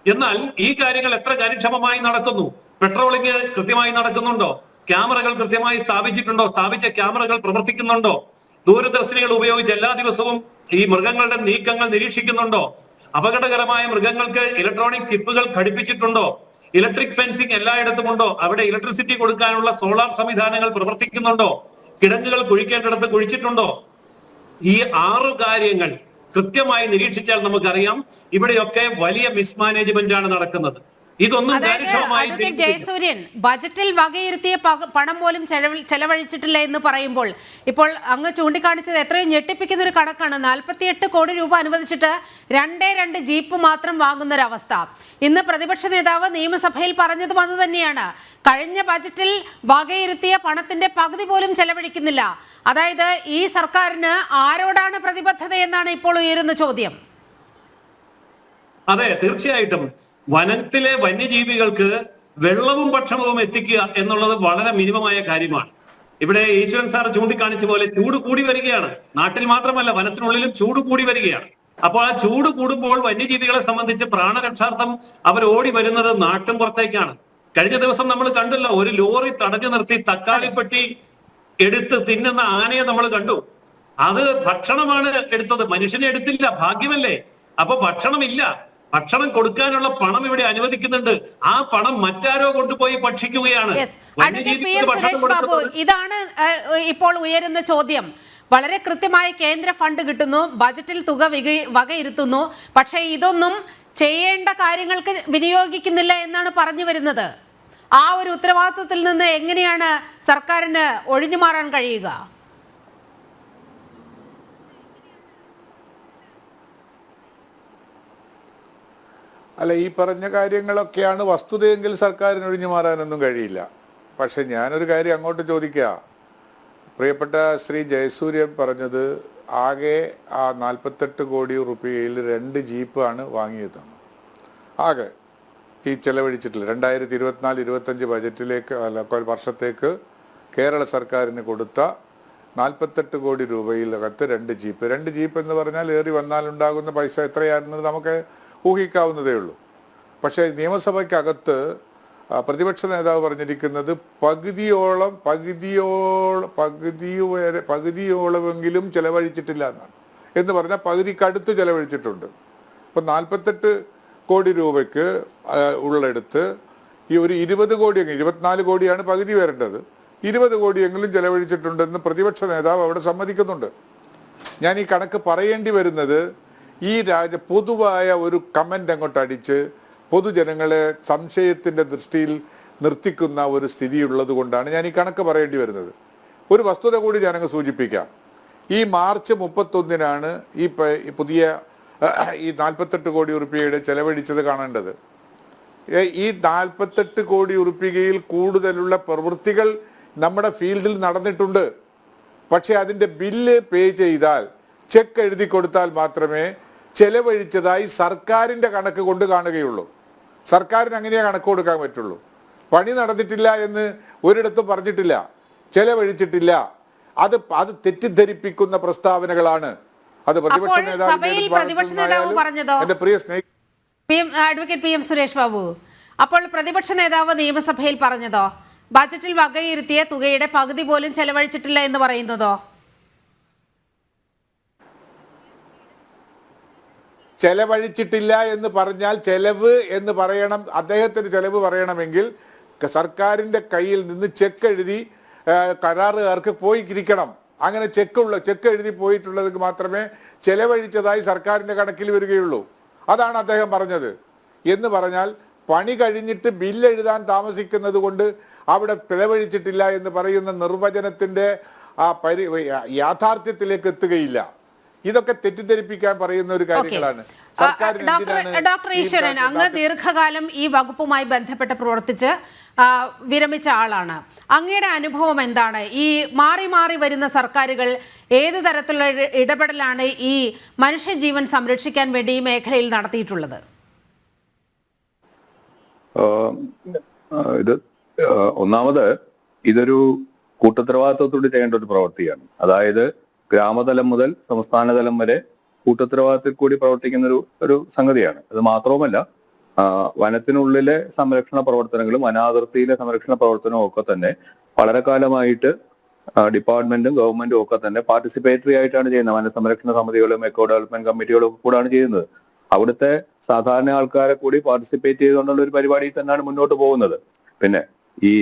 എന്നാൽ ഈ കാര്യങ്ങൾ എത്ര കാര്യക്ഷമമായി നടക്കുന്നു? പെട്രോളിംഗ് കൃത്യമായി നടക്കുന്നുണ്ടോ? ക്യാമറകൾ കൃത്യമായി സ്ഥാപിച്ചിട്ടുണ്ടോ? സ്ഥാപിച്ച ക്യാമറകൾ പ്രവർത്തിക്കുന്നുണ്ടോ? ദൂരദർശിനികൾ ഉപയോഗിച്ച് എല്ലാ ദിവസവും ഈ മൃഗങ്ങളുടെ നീക്കങ്ങൾ നിരീക്ഷിക്കുന്നുണ്ടോ? അപകടകരമായ മൃഗങ്ങൾക്ക് ഇലക്ട്രോണിക് ചിപ്പുകൾ ഘടിപ്പിച്ചിട്ടുണ്ടോ? ഇലക്ട്രിക് ഫെൻസിങ് എല്ലായിടത്തും ഉണ്ടോ? അവിടെ ഇലക്ട്രിസിറ്റി കൊടുക്കാനുള്ള സോളാർ സംവിധാനങ്ങൾ പ്രവർത്തിക്കുന്നുണ്ടോ? കിടങ്ങുകൾ കുഴിക്കേണ്ടിടത്ത് കുഴിച്ചിട്ടുണ്ടോ? ഈ 6 കാര്യങ്ങൾ കൃത്യമായി നിരീക്ഷിച്ചാൽ നമുക്കറിയാം ഇവിടെയൊക്കെ വലിയ മിസ്മാനേജ്മെന്റ് ആണ് നടക്കുന്നത്. ഇതൊന്നും അഡ്വക്കേറ്റ് ജയസൂര്യൻ, ബജറ്റിൽ വകയിരുത്തിയ പണം പോലും ചെലവഴിച്ചിട്ടില്ല എന്ന് പറയുമ്പോൾ ഇപ്പോൾ അങ്ങ് ചൂണ്ടിക്കാണിച്ചത് എത്രയും ഞെട്ടിപ്പിക്കുന്ന ഒരു കണക്കാണ്. 48 കോടി രൂപ അനുവദിച്ചിട്ട് 2 ജീപ്പ് മാത്രം വാങ്ങുന്നൊരവസ്ഥ. ഇന്ന് പ്രതിപക്ഷ നേതാവ് നിയമസഭയിൽ പറഞ്ഞതും അത് തന്നെയാണ്. കഴിഞ്ഞ ബജറ്റിൽ വകയിരുത്തിയ പണത്തിന്റെ പകുതി പോലും ചെലവഴിക്കുന്നില്ല. അതായത് ഈ സർക്കാരിന് ആരോടാണ് പ്രതിബദ്ധത എന്നാണ് ഇപ്പോൾ ഉയരുന്ന ചോദ്യം. അതെ, തീർച്ചയായിട്ടും വനത്തിലെ വന്യജീവികൾക്ക് വെള്ളവും ഭക്ഷണവും എത്തിക്കുക എന്നുള്ളത് വളരെ മിനിമമായ കാര്യമാണ്. ഇവിടെ ഈശ്വരൻ സാർ ചൂണ്ടിക്കാണിച്ച പോലെ ചൂട് കൂടി വരികയാണ്. നാട്ടിൽ മാത്രമല്ല, വനത്തിനുള്ളിലും ചൂട് കൂടി വരികയാണ്. അപ്പോൾ ആ ചൂട് കൂടുമ്പോൾ വന്യജീവികളെ സംബന്ധിച്ച് പ്രാണരക്ഷാർത്ഥം അവർ ഓടി വരുന്നത് നാട്ടും പുറത്തേക്കാണ്. കഴിഞ്ഞ ദിവസം നമ്മൾ കണ്ടല്ലോ, ഒരു ലോറി തടഞ്ഞു നിർത്തി തക്കാളിപ്പെട്ടി എടുത്ത് തിന്നുന്ന ആനയെ നമ്മൾ കണ്ടു. അത് ഭക്ഷണമാണ് എടുത്തത്, മനുഷ്യനെ എടുത്തില്ല. ഭാഗ്യമല്ലേ? അപ്പൊ ഭക്ഷണമില്ല. ഭക്ഷണം കൊടുക്കാനുള്ള പണം ഇവിടെ അനുവദിക്കുന്നുണ്ട്. ആ പണം മറ്റാരോ കൊണ്ടുപോയി ഭക്ഷിക്കുകയാണ്. ഇതാണ് ഇപ്പോൾ ഉയരുന്ന ചോദ്യം. വളരെ കൃത്യമായി കേന്ദ്ര ഫണ്ട് കിട്ടുന്നു, ബജറ്റിൽ തുക വകയിരുത്തുന്നു, പക്ഷേ ഇതൊന്നും ചെയ്യേണ്ട കാര്യങ്ങൾക്ക് വിനിയോഗിക്കുന്നില്ല എന്നാണ് പറഞ്ഞു വരുന്നത്. ആ ഒരു ഉത്തരവാദിത്വത്തിൽ നിന്ന് എങ്ങനെയാണ് സർക്കാരിന് ഒഴിഞ്ഞു മാറാൻ കഴിയുക? അല്ല, ഈ പറഞ്ഞ കാര്യങ്ങളൊക്കെയാണ് വസ്തുതയെങ്കിൽ സർക്കാരിന് ഒഴിഞ്ഞു മാറാനൊന്നും കഴിയില്ല. പക്ഷെ ഞാനൊരു കാര്യം അങ്ങോട്ട് ചോദിക്കുക. പ്രിയപ്പെട്ട ശ്രീ ജയസൂര്യൻ പറഞ്ഞത് ആകെ ആ 48 കോടി റുപ്യയിൽ 2 ജീപ്പാണ് വാങ്ങിയതെന്ന്. ആകെ ഈ ചെലവഴിച്ചിട്ടില്ല. 2024-25 ബജറ്റിലേക്ക് വർഷത്തേക്ക് കേരള സർക്കാരിന് കൊടുത്ത 48 കോടി രൂപയിലകത്ത് 2 ജീപ്പ്. 2 ജീപ്പ് എന്ന് പറഞ്ഞാൽ ഏറി വന്നാലുണ്ടാകുന്ന പൈസ എത്രയായിരുന്നത് നമുക്ക് ഊഹിക്കാവുന്നതേ ഉള്ളൂ. പക്ഷേ നിയമസഭയ്ക്കകത്ത് പ്രതിപക്ഷ നേതാവ് പറഞ്ഞിരിക്കുന്നത് പകുതിയോളമെങ്കിലും ചെലവഴിച്ചിട്ടില്ല എന്നാണ്. എന്ന് പറഞ്ഞാൽ പകുതിക്കടുത്ത് ചെലവഴിച്ചിട്ടുണ്ട്. ഇപ്പം 48 കോടി രൂപയ്ക്ക് ഉള്ളെടുത്ത് ഈ ഒരു 20 കോടിയെങ്കിലും, 24 കോടിയാണ് പകുതി വരേണ്ടത്, 20 കോടിയെങ്കിലും ചെലവഴിച്ചിട്ടുണ്ടെന്ന് പ്രതിപക്ഷ നേതാവ് അവിടെ സമ്മതിക്കുന്നുണ്ട്. ഞാൻ ഈ കണക്ക് പറയേണ്ടി വരുന്നത് ഈ പൊതുവായ ഒരു കമന്റ് അങ്ങോട്ട് അടിച്ച് പൊതുജനങ്ങളെ സംശയത്തിന്റെ ദൃഷ്ടിയിൽ നിർത്തിക്കുന്ന ഒരു സ്ഥിതിയുള്ളത് കൊണ്ടാണ് ഞാൻ ഈ കണക്ക് പറയേണ്ടി വരുന്നത്. ഒരു വസ്തുത കൂടി ഞാനങ്ങ് സൂചിപ്പിക്കാം. ഈ മാർച്ച് 31-നാണ് ഈ പുതിയ ഈ 48 കോടി ഉറുപ്പികയുടെ ചെലവഴിച്ചത് കാണേണ്ടത്. ഈ 48 കോടി ഉറുപ്പികയിൽ കൂടുതലുള്ള പ്രവൃത്തികൾ നമ്മുടെ ഫീൽഡിൽ നടന്നിട്ടുണ്ട്. പക്ഷെ അതിൻ്റെ ബില്ല് പേ ചെയ്താൽ, ചെക്ക് എഴുതി കൊടുത്താൽ മാത്രമേ ചെലവഴിച്ചതായി സർക്കാരിൻ്റെ കണക്ക് കൊണ്ട് കാണുകയുള്ളൂ. സർക്കാരിന് അങ്ങനെയേ കണക്ക് കൊടുക്കാൻ പറ്റുള്ളൂ. പണി നടന്നിട്ടില്ല എന്ന് ഒരിടത്തും പറഞ്ഞിട്ടില്ല, ചെലവഴിച്ചിട്ടില്ല. അത് തെറ്റിദ്ധരിപ്പിക്കുന്ന പ്രസ്താവനകളാണ്. അത് പ്രതിപക്ഷ നേതാവ് പറഞ്ഞതോ? എന്റെ പ്രിയ സ്നേഹി അഡ്വക്കേറ്റ് PM സുരേഷ് ബാബു, അപ്പോൾ പ്രതിപക്ഷ നേതാവ് നിയമസഭയിൽ പറഞ്ഞതോ? ബജറ്റിൽ വകയിരുത്തിയ തുകയുടെ പകുതി പോലും ചെലവഴിച്ചിട്ടില്ല എന്ന് പറയുന്നതോ? ചെലവഴിച്ചിട്ടില്ല എന്ന് പറഞ്ഞാൽ ചെലവ് എന്ന് പറയണം. അദ്ദേഹത്തിന് ചെലവ് പറയണമെങ്കിൽ സർക്കാരിന്റെ കയ്യിൽ നിന്ന് ചെക്ക് എഴുതി കരാറുകാർക്ക് പോയി ഇരിക്കണം. അങ്ങനെ ചെക്ക് എഴുതി പോയിട്ടുള്ളത് മാത്രമേ ചെലവഴിച്ചതായി സർക്കാരിന്റെ കണക്കിൽ വരികയുള്ളൂ. അതാണ് അദ്ദേഹം പറഞ്ഞത്. എന്ന് പറഞ്ഞാൽ പണി കഴിഞ്ഞിട്ട് ബില്ല് എഴുതാൻ താമസിക്കുന്നത് കൊണ്ട് അവിടെ ചെലവഴിച്ചിട്ടില്ല എന്ന് പറയുന്ന നിർവചനത്തിന്റെ യാഥാർത്ഥ്യത്തിലേക്ക് എത്തുകയില്ല. ഇതൊക്കെ തെറ്റിദ്ധരിപ്പിക്കാൻ പറയുന്ന ഒരു കാര്യങ്ങളാണ്. ഡോക്ടർ ഈശ്വരൻ, അങ്ങ് ദീർഘകാലം ഈ വകുപ്പുമായി ബന്ധപ്പെട്ട് പ്രവർത്തിച്ച് വിരമിച്ച ആളാണ്. അങ്ങയുടെ അനുഭവം എന്താണ്? ഈ മാറി മാറി വരുന്ന സർക്കാരുകൾ ഏത് തരത്തിലുള്ള ഇടപെടലാണ് ഈ മനുഷ്യജീവൻ സംരക്ഷിക്കാൻ വേണ്ടി ഈ മേഖലയിൽ നടത്തിയിട്ടുള്ളത്? ഒന്നാമത് ഇതൊരു കൂട്ടുത്തരവാദിത്വത്തോടെ ചെയ്യേണ്ട ഒരു പ്രവൃത്തിയാണ്. അതായത് ഗ്രാമതലം മുതൽ സംസ്ഥാന തലം വരെ കൂട്ടുത്തരവാദിത്തത്തിൽ കൂടി പ്രവർത്തിക്കുന്ന ഒരു സംഗതിയാണ്. അത് മാത്രവുമല്ല, വനത്തിനുള്ളിലെ സംരക്ഷണ പ്രവർത്തനങ്ങളും വനാതിർത്തിയിലെ സംരക്ഷണ പ്രവർത്തനവും ഒക്കെ തന്നെ വളരെ കാലമായിട്ട് ഡിപ്പാർട്ട്മെന്റും ഗവൺമെന്റും ഒക്കെ തന്നെ പാർട്ടിസിപ്പേറ്ററി ആയിട്ടാണ് ചെയ്യുന്നത്. വനസംരക്ഷണ സമിതികളും എക്കോ ഡെവലപ്മെന്റ് കമ്മിറ്റികളും ഒക്കെ കൂടാണ് ചെയ്യുന്നത്. അവിടുത്തെ സാധാരണ ആൾക്കാരെ കൂടി പാർട്ടിസിപ്പേറ്റ് ചെയ്തുകൊണ്ടുള്ള ഒരു പരിപാടിയിൽ തന്നെയാണ് മുന്നോട്ട് പോകുന്നത്. പിന്നെ ഈ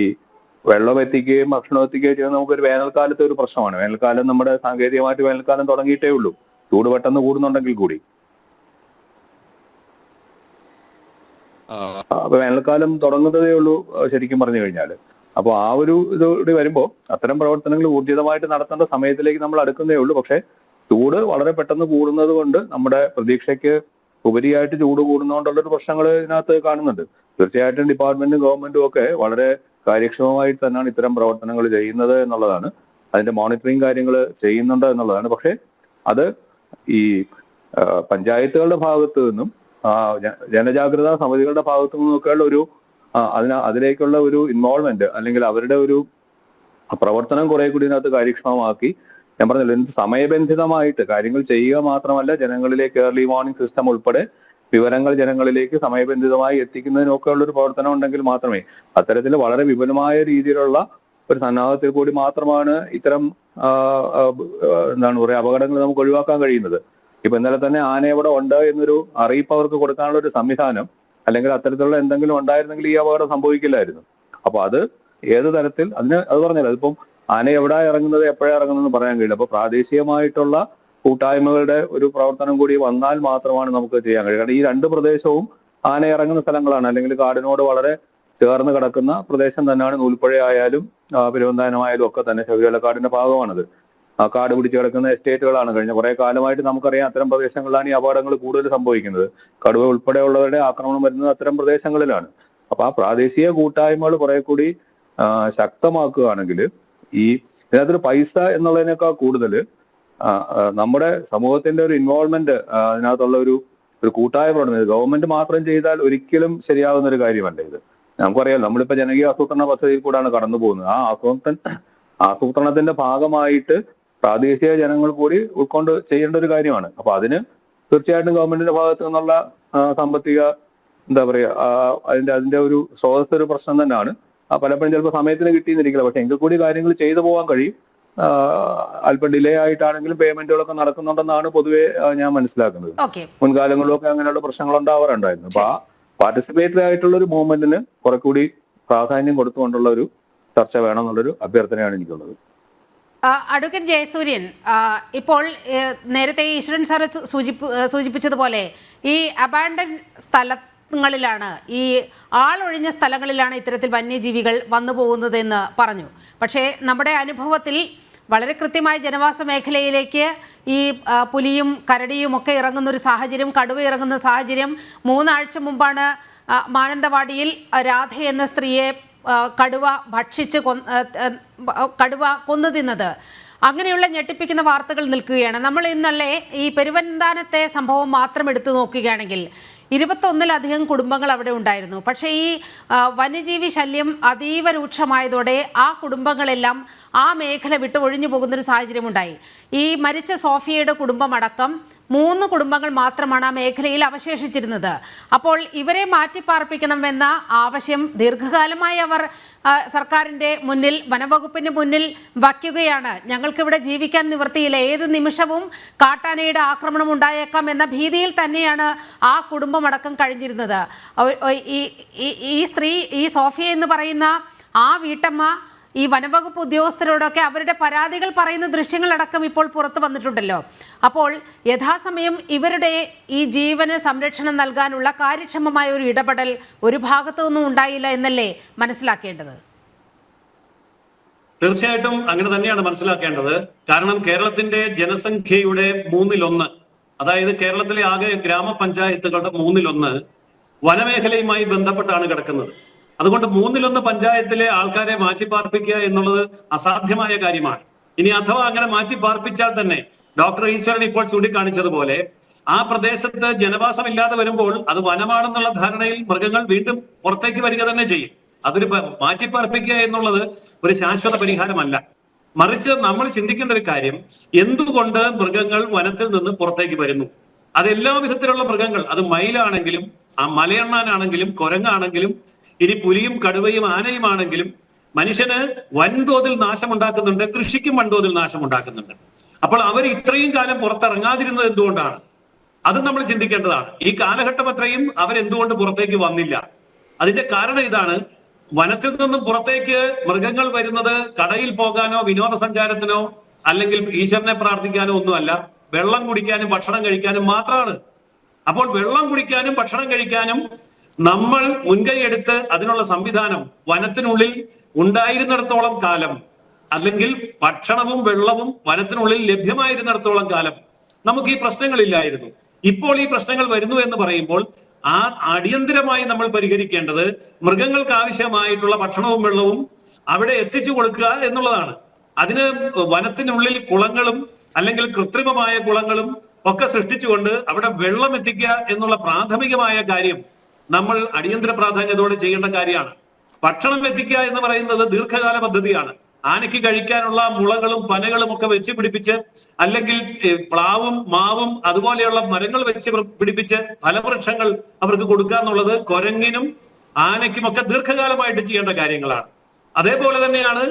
വെള്ളം എത്തിക്കുകയും ഭക്ഷണം എത്തിക്കുകയും ചെയ്യുന്നത് നമുക്കൊരു വേനൽക്കാലത്തെ ഒരു പ്രശ്നമാണ്. വേനൽക്കാലം നമ്മുടെ സാങ്കേതികമായിട്ട് വേനൽക്കാലം തുടങ്ങിയിട്ടേ ഉള്ളൂ, ചൂട് പെട്ടെന്ന് കൂടുന്നുണ്ടെങ്കിൽ കൂടി. അപ്പൊ വേനൽക്കാലം തുടങ്ങുന്നതേ ഉള്ളൂ ശരിക്കും പറഞ്ഞു കഴിഞ്ഞാൽ. അപ്പൊ ആ ഒരു ഇതോടെ വരുമ്പോൾ അത്തരം പ്രവർത്തനങ്ങൾ ഊർജിതമായിട്ട് നടത്തേണ്ട സമയത്തിലേക്ക് നമ്മൾ അടുക്കുന്നേ ഉള്ളൂ. പക്ഷെ ചൂട് വളരെ പെട്ടെന്ന് കൂടുന്നത് കൊണ്ട് നമ്മുടെ പ്രതീക്ഷയ്ക്ക് ഉപരിയായിട്ട് ചൂട് കൂടുന്നതുകൊണ്ടുള്ളൊരു പ്രശ്നങ്ങൾ ഇതിനകത്ത് കാണുന്നുണ്ട്. തീർച്ചയായിട്ടും ഡിപ്പാർട്ട്മെന്റും ഗവൺമെന്റും ഒക്കെ വളരെ കാര്യക്ഷമമായിട്ട് തന്നെയാണ് ഇത്തരം പ്രവർത്തനങ്ങൾ ചെയ്യുന്നത് എന്നുള്ളതാണ്. അതിന്റെ മോണിറ്ററിങ് കാര്യങ്ങൾ ചെയ്യുന്നുണ്ട് എന്നുള്ളതാണ്. പക്ഷെ അത് ഈ പഞ്ചായത്തുകളുടെ ഭാഗത്തു നിന്നും ജനജാഗ്രതാ സമിതികളുടെ ഭാഗത്തു നിന്നൊക്കെയുള്ള ഒരു അതിലേക്കുള്ള ഒരു ഇൻവോൾവ്മെന്റ് അല്ലെങ്കിൽ അവരുടെ ഒരു പ്രവർത്തനം കുറെ കൂടി ഇതിനകത്ത് കാര്യക്ഷമമാക്കി, ഞാൻ പറഞ്ഞല്ലോ, സമയബന്ധിതമായിട്ട് കാര്യങ്ങൾ ചെയ്യുക മാത്രമല്ല, ജനങ്ങളിലേക്ക് ഏർലി വാർണിംഗ് സിസ്റ്റം ഉൾപ്പെടെ വിവരങ്ങൾ ജനങ്ങളിലേക്ക് സമയബന്ധിതമായി എത്തിക്കുന്നതിനൊക്കെ ഉള്ള ഒരു പ്രവർത്തനം ഉണ്ടെങ്കിൽ മാത്രമേ അത്തരത്തിൽ വളരെ വിപുലമായ രീതിയിലുള്ള ഒരു സന്നാഹത്തിൽ കൂടി മാത്രമാണ് ഇത്തരം എന്താണ് പറയുക അപകടങ്ങൾ നമുക്ക് ഒഴിവാക്കാൻ കഴിയുന്നത്. ഇപ്പൊ ഇന്നലെ തന്നെ ആന എവിടെ ഉണ്ട് എന്നൊരു അറിയിപ്പ് അവർക്ക് കൊടുക്കാനുള്ള ഒരു സംവിധാനം അല്ലെങ്കിൽ അത്തരത്തിലുള്ള എന്തെങ്കിലും ഉണ്ടായിരുന്നെങ്കിൽ ഈ അപകടം സംഭവിക്കില്ലായിരുന്നു. അപ്പൊ അത് ഏത് തരത്തിൽ അത് പറഞ്ഞല്ലോ, അതിപ്പം ആന എവിടെ ഇറങ്ങുന്നത് എപ്പോഴാണ് ഇറങ്ങുന്നതെന്ന് പറയാൻ കഴിയില്ല. അപ്പൊ പ്രാദേശികമായിട്ടുള്ള കൂട്ടായ്മകളുടെ ഒരു പ്രവർത്തനം കൂടി വന്നാൽ മാത്രമാണ് നമുക്ക് ചെയ്യാൻ കഴിയുക. കാരണം ഈ രണ്ട് പ്രദേശവും ആന ഇറങ്ങുന്ന സ്ഥലങ്ങളാണ്, അല്ലെങ്കിൽ കാടിനോട് വളരെ ചേർന്ന് കിടക്കുന്ന പ്രദേശം തന്നെയാണ്. നൂൽപ്പുഴ ആയാലും പെരുവന്താനമായാലും ഒക്കെ തന്നെ ശബരിമലക്കാടിന്റെ ഭാഗമാണത്. കാട് പിടിച്ച് കിടക്കുന്ന എസ്റ്റേറ്റുകളാണ്. കഴിഞ്ഞ കുറെ കാലമായിട്ട് നമുക്കറിയാം അത്തരം പ്രദേശങ്ങളിലാണ് ഈ അപകടങ്ങൾ കൂടുതൽ സംഭവിക്കുന്നത്. കടുവ ഉൾപ്പെടെയുള്ളവരുടെ ആക്രമണം വരുന്നത് അത്തരം പ്രദേശങ്ങളിലാണ്. അപ്പൊ ആ പ്രാദേശിക കൂട്ടായ്മകൾ കുറെ കൂടി ശക്തമാക്കുകയാണെങ്കിൽ ഈ ഇതിനകത്തൊരു പൈസ എന്നുള്ളതിനേക്കാൾ കൂടുതൽ നമ്മുടെ സമൂഹത്തിന്റെ ഒരു ഇൻവോൾവ്മെന്റ് അതിനകത്തുള്ള ഒരു കൂട്ടായ പ്രവർത്തനം ഗവൺമെന്റ് മാത്രം ചെയ്താൽ ഒരിക്കലും ശരിയാവുന്ന ഒരു കാര്യമല്ല ഇത്. നമുക്കറിയാം, നമ്മളിപ്പോ ജനകീയ ആസൂത്രണ പദ്ധതിയിൽ കൂടാണ് കടന്നു പോകുന്നത്. ആ ആസൂത്രണത്തിന്റെ ഭാഗമായിട്ട് പ്രാദേശിക ജനങ്ങൾ കൂടി ഉൾക്കൊണ്ട് ചെയ്യേണ്ട ഒരു കാര്യമാണ്. അപ്പൊ അതിന് തീർച്ചയായിട്ടും ഗവൺമെന്റിന്റെ ഭാഗത്തു നിന്നുള്ള സാമ്പത്തിക എന്താ പറയാ അതിന്റെ ഒരു സ്രോതസ് ഒരു പ്രശ്നം തന്നെയാണ്. പലപ്പോഴും ചിലപ്പോൾ സമയത്തിന് കിട്ടിയെന്നിരിക്കില്ല, പക്ഷെ എങ്കിൽ കൂടി കാര്യങ്ങൾ ചെയ്തു പോകാൻ കഴിയും. അല്പം ഡിലേ ആയിട്ടാണെങ്കിലും പേയ്മെന്റുകളൊക്കെ നടക്കുന്നുണ്ടെന്നാണ് പൊതുവെ ഞാൻ മനസ്സിലാക്കുന്നത്. മുൻകാലങ്ങളിലൊക്കെ അങ്ങനെയുള്ള പ്രശ്നങ്ങൾ ഉണ്ടാവാറുണ്ടായിരുന്നു. അപ്പൊ ആ പാർട്ടിസിപ്പേറ്ററി ആയിട്ടുള്ള ഒരു മൂവ്മെന്റിന് കുറെ കൂടി പ്രാധാന്യം കൊടുത്തുകൊണ്ടുള്ള ഒരു ചർച്ച വേണം എന്നുള്ളൊരു അഭ്യർത്ഥനയാണ് എനിക്കുള്ളത്. അഡ്വക്കേറ്റ് ജയസൂര്യൻ, ഇപ്പോൾ നേരത്തെ ഈശ്വരൻ സാർ സൂചിപ്പിച്ചതുപോലെ ഈ അബാൻഡൻ സ്ഥലങ്ങളിലാണ്, ഈ ആളൊഴിഞ്ഞ സ്ഥലങ്ങളിലാണ് ഇത്തരത്തിൽ വന്യജീവികൾ വന്നു പോകുന്നതെന്ന് പറഞ്ഞു. പക്ഷേ നമ്മുടെ അനുഭവത്തിൽ വളരെ കൃത്യമായി ജനവാസ മേഖലയിലേക്ക് ഈ പുലിയും കരടിയും ഒക്കെ ഇറങ്ങുന്നൊരു സാഹചര്യം, കടുവ ഇറങ്ങുന്ന സാഹചര്യം 3 ആഴ്ച മുമ്പാണ് മാനന്തവാടിയിൽ രാധ എന്ന സ്ത്രീയെ കടുവ കൊന്നു തിന്നത്. അങ്ങനെയുള്ള ഞെട്ടിപ്പിക്കുന്ന വാർത്തകൾ നിൽക്കുകയാണ്. നമ്മൾ ഇന്നലെ ഈ പെരുവന്താനത്തെ സംഭവം മാത്രം എടുത്തു നോക്കുകയാണെങ്കിൽ 21-ലധികം കുടുംബങ്ങൾ അവിടെ ഉണ്ടായിരുന്നു. പക്ഷേ ഈ വന്യജീവി ശല്യം അതീവ രൂക്ഷമായതോടെ ആ കുടുംബങ്ങളെല്ലാം ആ മേഖല വിട്ട് ഒഴിഞ്ഞു പോകുന്നൊരു സാഹചര്യമുണ്ടായി. ഈ മരിച്ച സോഫിയയുടെ കുടുംബമടക്കം 3 കുടുംബങ്ങൾ മാത്രമാണ് ആ മേഖലയിൽ അവശേഷിച്ചിരുന്നത്. അപ്പോൾ ഇവരെ മാറ്റിപ്പാർപ്പിക്കണമെന്ന ആവശ്യം ദീർഘകാലമായി അവർ സർക്കാരിൻ്റെ മുന്നിൽ, വനംവകുപ്പിന് മുന്നിൽ വയ്ക്കുകയാണ്. ഞങ്ങൾക്കിവിടെ ജീവിക്കാൻ നിവൃത്തിയില്ല, ഏത് നിമിഷവും കാട്ടാനയുടെ ആക്രമണം ഉണ്ടായേക്കാം എന്ന ഭീതിയിൽ തന്നെയാണ് ആ കുടുംബമടക്കം കഴിഞ്ഞിരുന്നത്. ഈ സ്ത്രീ, ഈ സോഫിയ എന്ന് പറയുന്ന ആ വീട്ടമ്മ ഈ വനംവകുപ്പ് ഉദ്യോഗസ്ഥരോടൊക്കെ അവരുടെ പരാതികൾ പറയുന്ന ദൃശ്യങ്ങളടക്കം ഇപ്പോൾ പുറത്തു വന്നിട്ടുണ്ടല്ലോ. അപ്പോൾ യഥാസമയം ഇവരുടെ ഈ ജീവന് സംരക്ഷണം നൽകാനുള്ള കാര്യക്ഷമമായ ഒരു ഇടപെടൽ ഒരു ഭാഗത്തുനിന്നും ഉണ്ടായില്ല എന്നല്ലേ മനസ്സിലാക്കേണ്ടത്? തീർച്ചയായിട്ടും അങ്ങനെ തന്നെയാണ് മനസ്സിലാക്കേണ്ടത്. കാരണം കേരളത്തിന്റെ ജനസംഖ്യയുടെ 1/3, അതായത് കേരളത്തിലെ ആകെ ഗ്രാമപഞ്ചായത്തുകളുടെ 1/3 വനമേഖലയുമായി ബന്ധപ്പെട്ടാണ് കിടക്കുന്നത്. അതുകൊണ്ട് 1/3 പഞ്ചായത്തിലെ ആൾക്കാരെ മാറ്റിപ്പാർപ്പിക്കുക എന്നുള്ളത് അസാധ്യമായ കാര്യമാണ്. ഇനി അഥവാ അങ്ങനെ മാറ്റിപ്പാർപ്പിച്ചാൽ തന്നെ ഡോക്ടർ ഈശ്വരൻ ഇപ്പോൾ ചൂണ്ടിക്കാണിച്ചതുപോലെ ആ പ്രദേശത്ത് ജനവാസമില്ലാതെ വരുമ്പോൾ അത് വനമാണെന്നുള്ള ധാരണയിൽ മൃഗങ്ങൾ വീണ്ടും പുറത്തേക്ക് വരിക തന്നെ ചെയ്യും. അതൊരു മാറ്റിപ്പാർപ്പിക്കുക എന്നുള്ളത് ഒരു ശാശ്വത പരിഹാരമല്ല. മറിച്ച് നമ്മൾ ചിന്തിക്കേണ്ട ഒരു കാര്യം, എന്തുകൊണ്ട് മൃഗങ്ങൾ വനത്തിൽ നിന്ന് പുറത്തേക്ക് വരുന്നു? അതെല്ലാ വിധത്തിലുള്ള മൃഗങ്ങൾ, അത് മയിലാണെങ്കിലും ആ മലയണ്ണാനാണെങ്കിലും കുരങ്ങാണെങ്കിലും ഇനി പുലിയും കടുവയും ആനയുമാണെങ്കിലും മനുഷ്യന് വൻതോതിൽ നാശമുണ്ടാക്കുന്നുണ്ട്, കൃഷിക്കും വൻതോതിൽ നാശമുണ്ടാക്കുന്നുണ്ട്. അപ്പോൾ അവർ ഇത്രയും കാലം പുറത്തിറങ്ങാതിരുന്നത് എന്തുകൊണ്ടാണ്? അത് നമ്മൾ ചിന്തിക്കേണ്ടതാണ്. ഈ കാലഘട്ടം അത്രയും അവരെന്തുകൊണ്ട് പുറത്തേക്ക് വന്നില്ല? അതിന്റെ കാരണം ഇതാണ്. വനത്തിൽ നിന്നും പുറത്തേക്ക് മൃഗങ്ങൾ വരുന്നത് കടയിൽ പോകാനോ വിനോദസഞ്ചാരത്തിനോ അല്ലെങ്കിൽ ഈശ്വരനെ പ്രാർത്ഥിക്കാനോ ഒന്നുമല്ല, വെള്ളം കുടിക്കാനും ഭക്ഷണം കഴിക്കാനും മാത്രമാണ്. അപ്പോൾ വെള്ളം കുടിക്കാനും ഭക്ഷണം കഴിക്കാനും നമ്മൾ മുൻകൈയെടുത്ത് അതിനുള്ള സംവിധാനം വനത്തിനുള്ളിൽ ഉണ്ടായിരുന്നിടത്തോളം കാലം, അല്ലെങ്കിൽ ഭക്ഷണവും വെള്ളവും വനത്തിനുള്ളിൽ ലഭ്യമായിരുന്നിടത്തോളം കാലം നമുക്ക് ഈ പ്രശ്നങ്ങളില്ലായിരുന്നു. ഇപ്പോൾ ഈ പ്രശ്നങ്ങൾ വരുന്നു എന്ന് പറയുമ്പോൾ ആ അടിയന്തരമായി നമ്മൾ പരിഹരിക്കേണ്ടത് മൃഗങ്ങൾക്ക് ആവശ്യമായിട്ടുള്ള ഭക്ഷണവും വെള്ളവും അവിടെ എത്തിച്ചു കൊടുക്കുക എന്നുള്ളതാണ്. അതിന് വനത്തിനുള്ളിൽ കുളങ്ങളും അല്ലെങ്കിൽ കൃത്രിമമായ കുളങ്ങളും ഒക്കെ സൃഷ്ടിച്ചുകൊണ്ട് അവിടെ വെള്ളം എത്തിക്കുക എന്നുള്ള പ്രാഥമികമായ കാര്യം നമ്മൾ അടിയന്തര പ്രാധാന്യത്തോടെ ചെയ്യേണ്ട കാര്യമാണ്. ഭക്ഷണം എത്തിക്കുക എന്ന് പറയുന്നത് ദീർഘകാല പദ്ധതിയാണ്. ആനയ്ക്ക് കഴിക്കാനുള്ള മുളകളും പനകളും ഒക്കെ വെച്ച് പിടിപ്പിച്ച്, അല്ലെങ്കിൽ പ്ലാവും മാവും അതുപോലെയുള്ള മരങ്ങൾ വെച്ച് പിടിപ്പിച്ച് ഫലവൃക്ഷങ്ങൾ അവർക്ക് കൊടുക്കുക എന്നുള്ളത് കുരങ്ങിനും ആനയ്ക്കും ഒക്കെ ദീർഘകാലമായിട്ട് ചെയ്യേണ്ട കാര്യങ്ങളാണ്. അതേപോലെ തന്നെയാണ്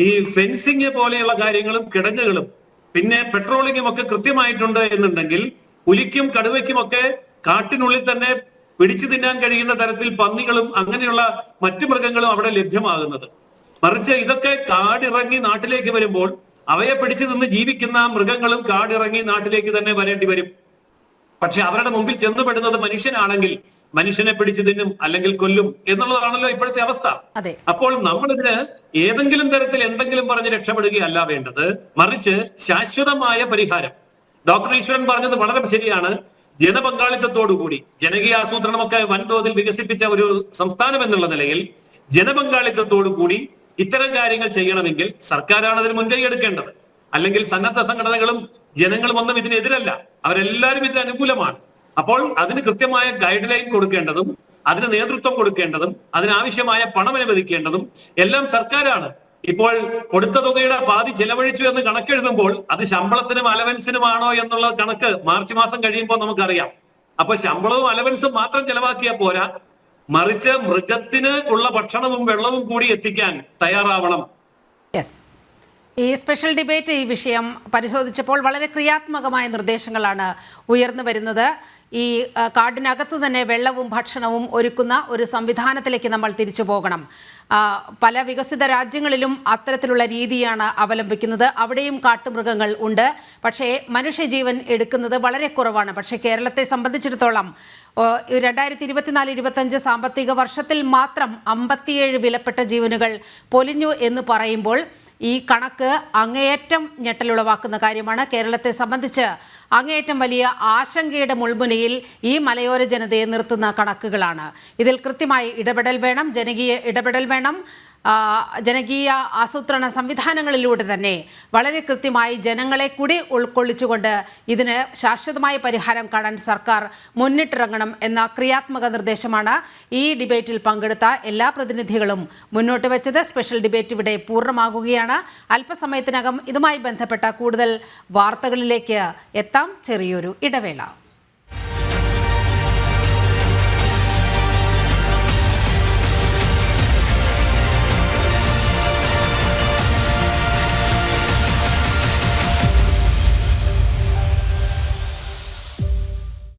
ഈ ഫെൻസിങ് പോലെയുള്ള കാര്യങ്ങളും കിടങ്ങുകളും പിന്നെ പെട്രോളിങ്ങും ഒക്കെ കൃത്യമായിട്ടുണ്ട് എന്നുണ്ടെങ്കിൽ പുലിക്കും കടുവയ്ക്കും ഒക്കെ കാട്ടിനുള്ളിൽ തന്നെ പിടിച്ചു തിന്നാൻ കഴിയുന്ന തരത്തിൽ പന്നികളും അങ്ങനെയുള്ള മറ്റു മൃഗങ്ങളും അവിടെ ലഭ്യമാകുന്നത്. മറിച്ച് ഇതൊക്കെ കാടിറങ്ങി നാട്ടിലേക്ക് വരുമ്പോൾ അവയെ പിടിച്ചു നിന്ന് ജീവിക്കുന്ന മൃഗങ്ങളും കാടിറങ്ങി നാട്ടിലേക്ക് തന്നെ വരേണ്ടി വരും. പക്ഷെ അവരുടെ മുമ്പിൽ ചെന്നുപെടുന്നത് മനുഷ്യനാണെങ്കിൽ മനുഷ്യനെ പിടിച്ചു തിന്നും അല്ലെങ്കിൽ കൊല്ലും എന്നുള്ളതാണല്ലോ ഇപ്പോഴത്തെ അവസ്ഥ. അപ്പോൾ നമ്മളിതിന് ഏതെങ്കിലും തരത്തിൽ എന്തെങ്കിലും പറഞ്ഞ് രക്ഷപ്പെടുകയല്ല വേണ്ടത്, മറിച്ച് ശാശ്വതമായ പരിഹാരം. ഡോക്ടർ ഈശ്വരൻ പറഞ്ഞത് വളരെ ശരിയാണ്. ജനപങ്കാളിത്തത്തോടുകൂടി ജനകീയ ആസൂത്രണമൊക്കെ വൻതോതിൽ വികസിപ്പിച്ച ഒരു സംസ്ഥാനം എന്നുള്ള നിലയിൽ ജനപങ്കാളിത്തത്തോടുകൂടി ഇത്തരം കാര്യങ്ങൾ ചെയ്യണമെങ്കിൽ സർക്കാരാണ് അതിന് മുൻകൈ എടുക്കേണ്ടത്. അല്ലെങ്കിൽ സന്നദ്ധ സംഘടനകളും ജനങ്ങളും ഒന്നും ഇതിനെതിരല്ല, അവരെല്ലാവരും ഇതിന് അനുകൂലമാണ്. അപ്പോൾ അതിന് കൃത്യമായ ഗൈഡ് ലൈൻ കൊടുക്കേണ്ടതും അതിന് നേതൃത്വം കൊടുക്കേണ്ടതും അതിനാവശ്യമായ പണം അനുവദിക്കേണ്ടതും എല്ലാം സർക്കാരാണ്. ഇപ്പോൾ കൊടുത്ത തുകയുടെ പാതി ചെലവഴിച്ചു എന്ന് കണക്കെഴുതുമ്പോൾ അത് ശമ്പളത്തിനും അലവൻസിനുമാണോ എന്നുള്ള കണക്ക് മാർച്ച് മാസം കഴിയുമ്പോൾ നമുക്കറിയാം. അപ്പൊ ശമ്പളവും അലവൻസും മാത്രം ചെലവാക്കിയാൽ പോരാ, മറിച്ച് മൃഗത്തിന് ഉള്ള ഭക്ഷണവും വെള്ളവും കൂടി എത്തിക്കാൻ തയ്യാറാവണം. ഈ സ്പെഷ്യൽ ഡിബേറ്റ് ഈ വിഷയം പരിശോധിച്ചപ്പോൾ വളരെ ക്രിയാത്മകമായ നിർദ്ദേശങ്ങളാണ് ഉയർന്നു വരുന്നത്. ഈ കാടിനകത്ത് തന്നെ വെള്ളവും ഭക്ഷണവും ഒരുക്കുന്ന ഒരു സംവിധാനത്തിലേക്ക് നമ്മൾ തിരിച്ചു പോകണം. പല വികസിത രാജ്യങ്ങളിലും അത്തരത്തിലുള്ള രീതിയാണ് അവലംബിക്കുന്നത്. അവിടെയും കാട്ടുമൃഗങ്ങൾ ഉണ്ട്, പക്ഷേ മനുഷ്യജീവൻ എടുക്കുന്നത് വളരെ കുറവാണ്. പക്ഷേ കേരളത്തെ സംബന്ധിച്ചിടത്തോളം 2024-25 സാമ്പത്തിക വർഷത്തിൽ മാത്രം 57 വിലപ്പെട്ട ജീവനുകൾ പൊലിഞ്ഞു എന്ന് പറയുമ്പോൾ ഈ കണക്ക് അങ്ങേയറ്റം ഞെട്ടലുളവാക്കുന്ന കാര്യമാണ്. കേരളത്തെ സംബന്ധിച്ച് അങ്ങേയറ്റം വലിയ ആശങ്കയുടെ മുൾമുനയിൽ ഈ മലയോര ജനതയെ നിർത്തുന്ന കണക്കുകളാണ്. ഇതിൽ കൃത്യമായി ഇടപെടൽ വേണം, ജനകീയ ഇടപെടൽ വേണം. ജനകീയ ആസൂത്രണ സംവിധാനങ്ങളിലൂടെ തന്നെ വളരെ കൃത്യമായി ജനങ്ങളെ കൂടി ഉൾക്കൊള്ളിച്ചുകൊണ്ട് ഇതിന് ശാശ്വതമായ പരിഹാരം കാണാൻ സർക്കാർ മുന്നിട്ടിറങ്ങണം എന്ന ക്രിയാത്മക നിർദ്ദേശമാണ് ഈ ഡിബേറ്റിൽ പങ്കെടുത്ത എല്ലാ പ്രതിനിധികളും മുന്നോട്ട് വെച്ചത്. സ്പെഷ്യൽ ഡിബേറ്റ് ഇവിടെ പൂർണ്ണമാകുകയാണ്. അല്പസമയത്തിനകം ഇതുമായി ബന്ധപ്പെട്ട കൂടുതൽ വാർത്തകളിലേക്ക് എത്താം. ചെറിയൊരു ഇടവേള.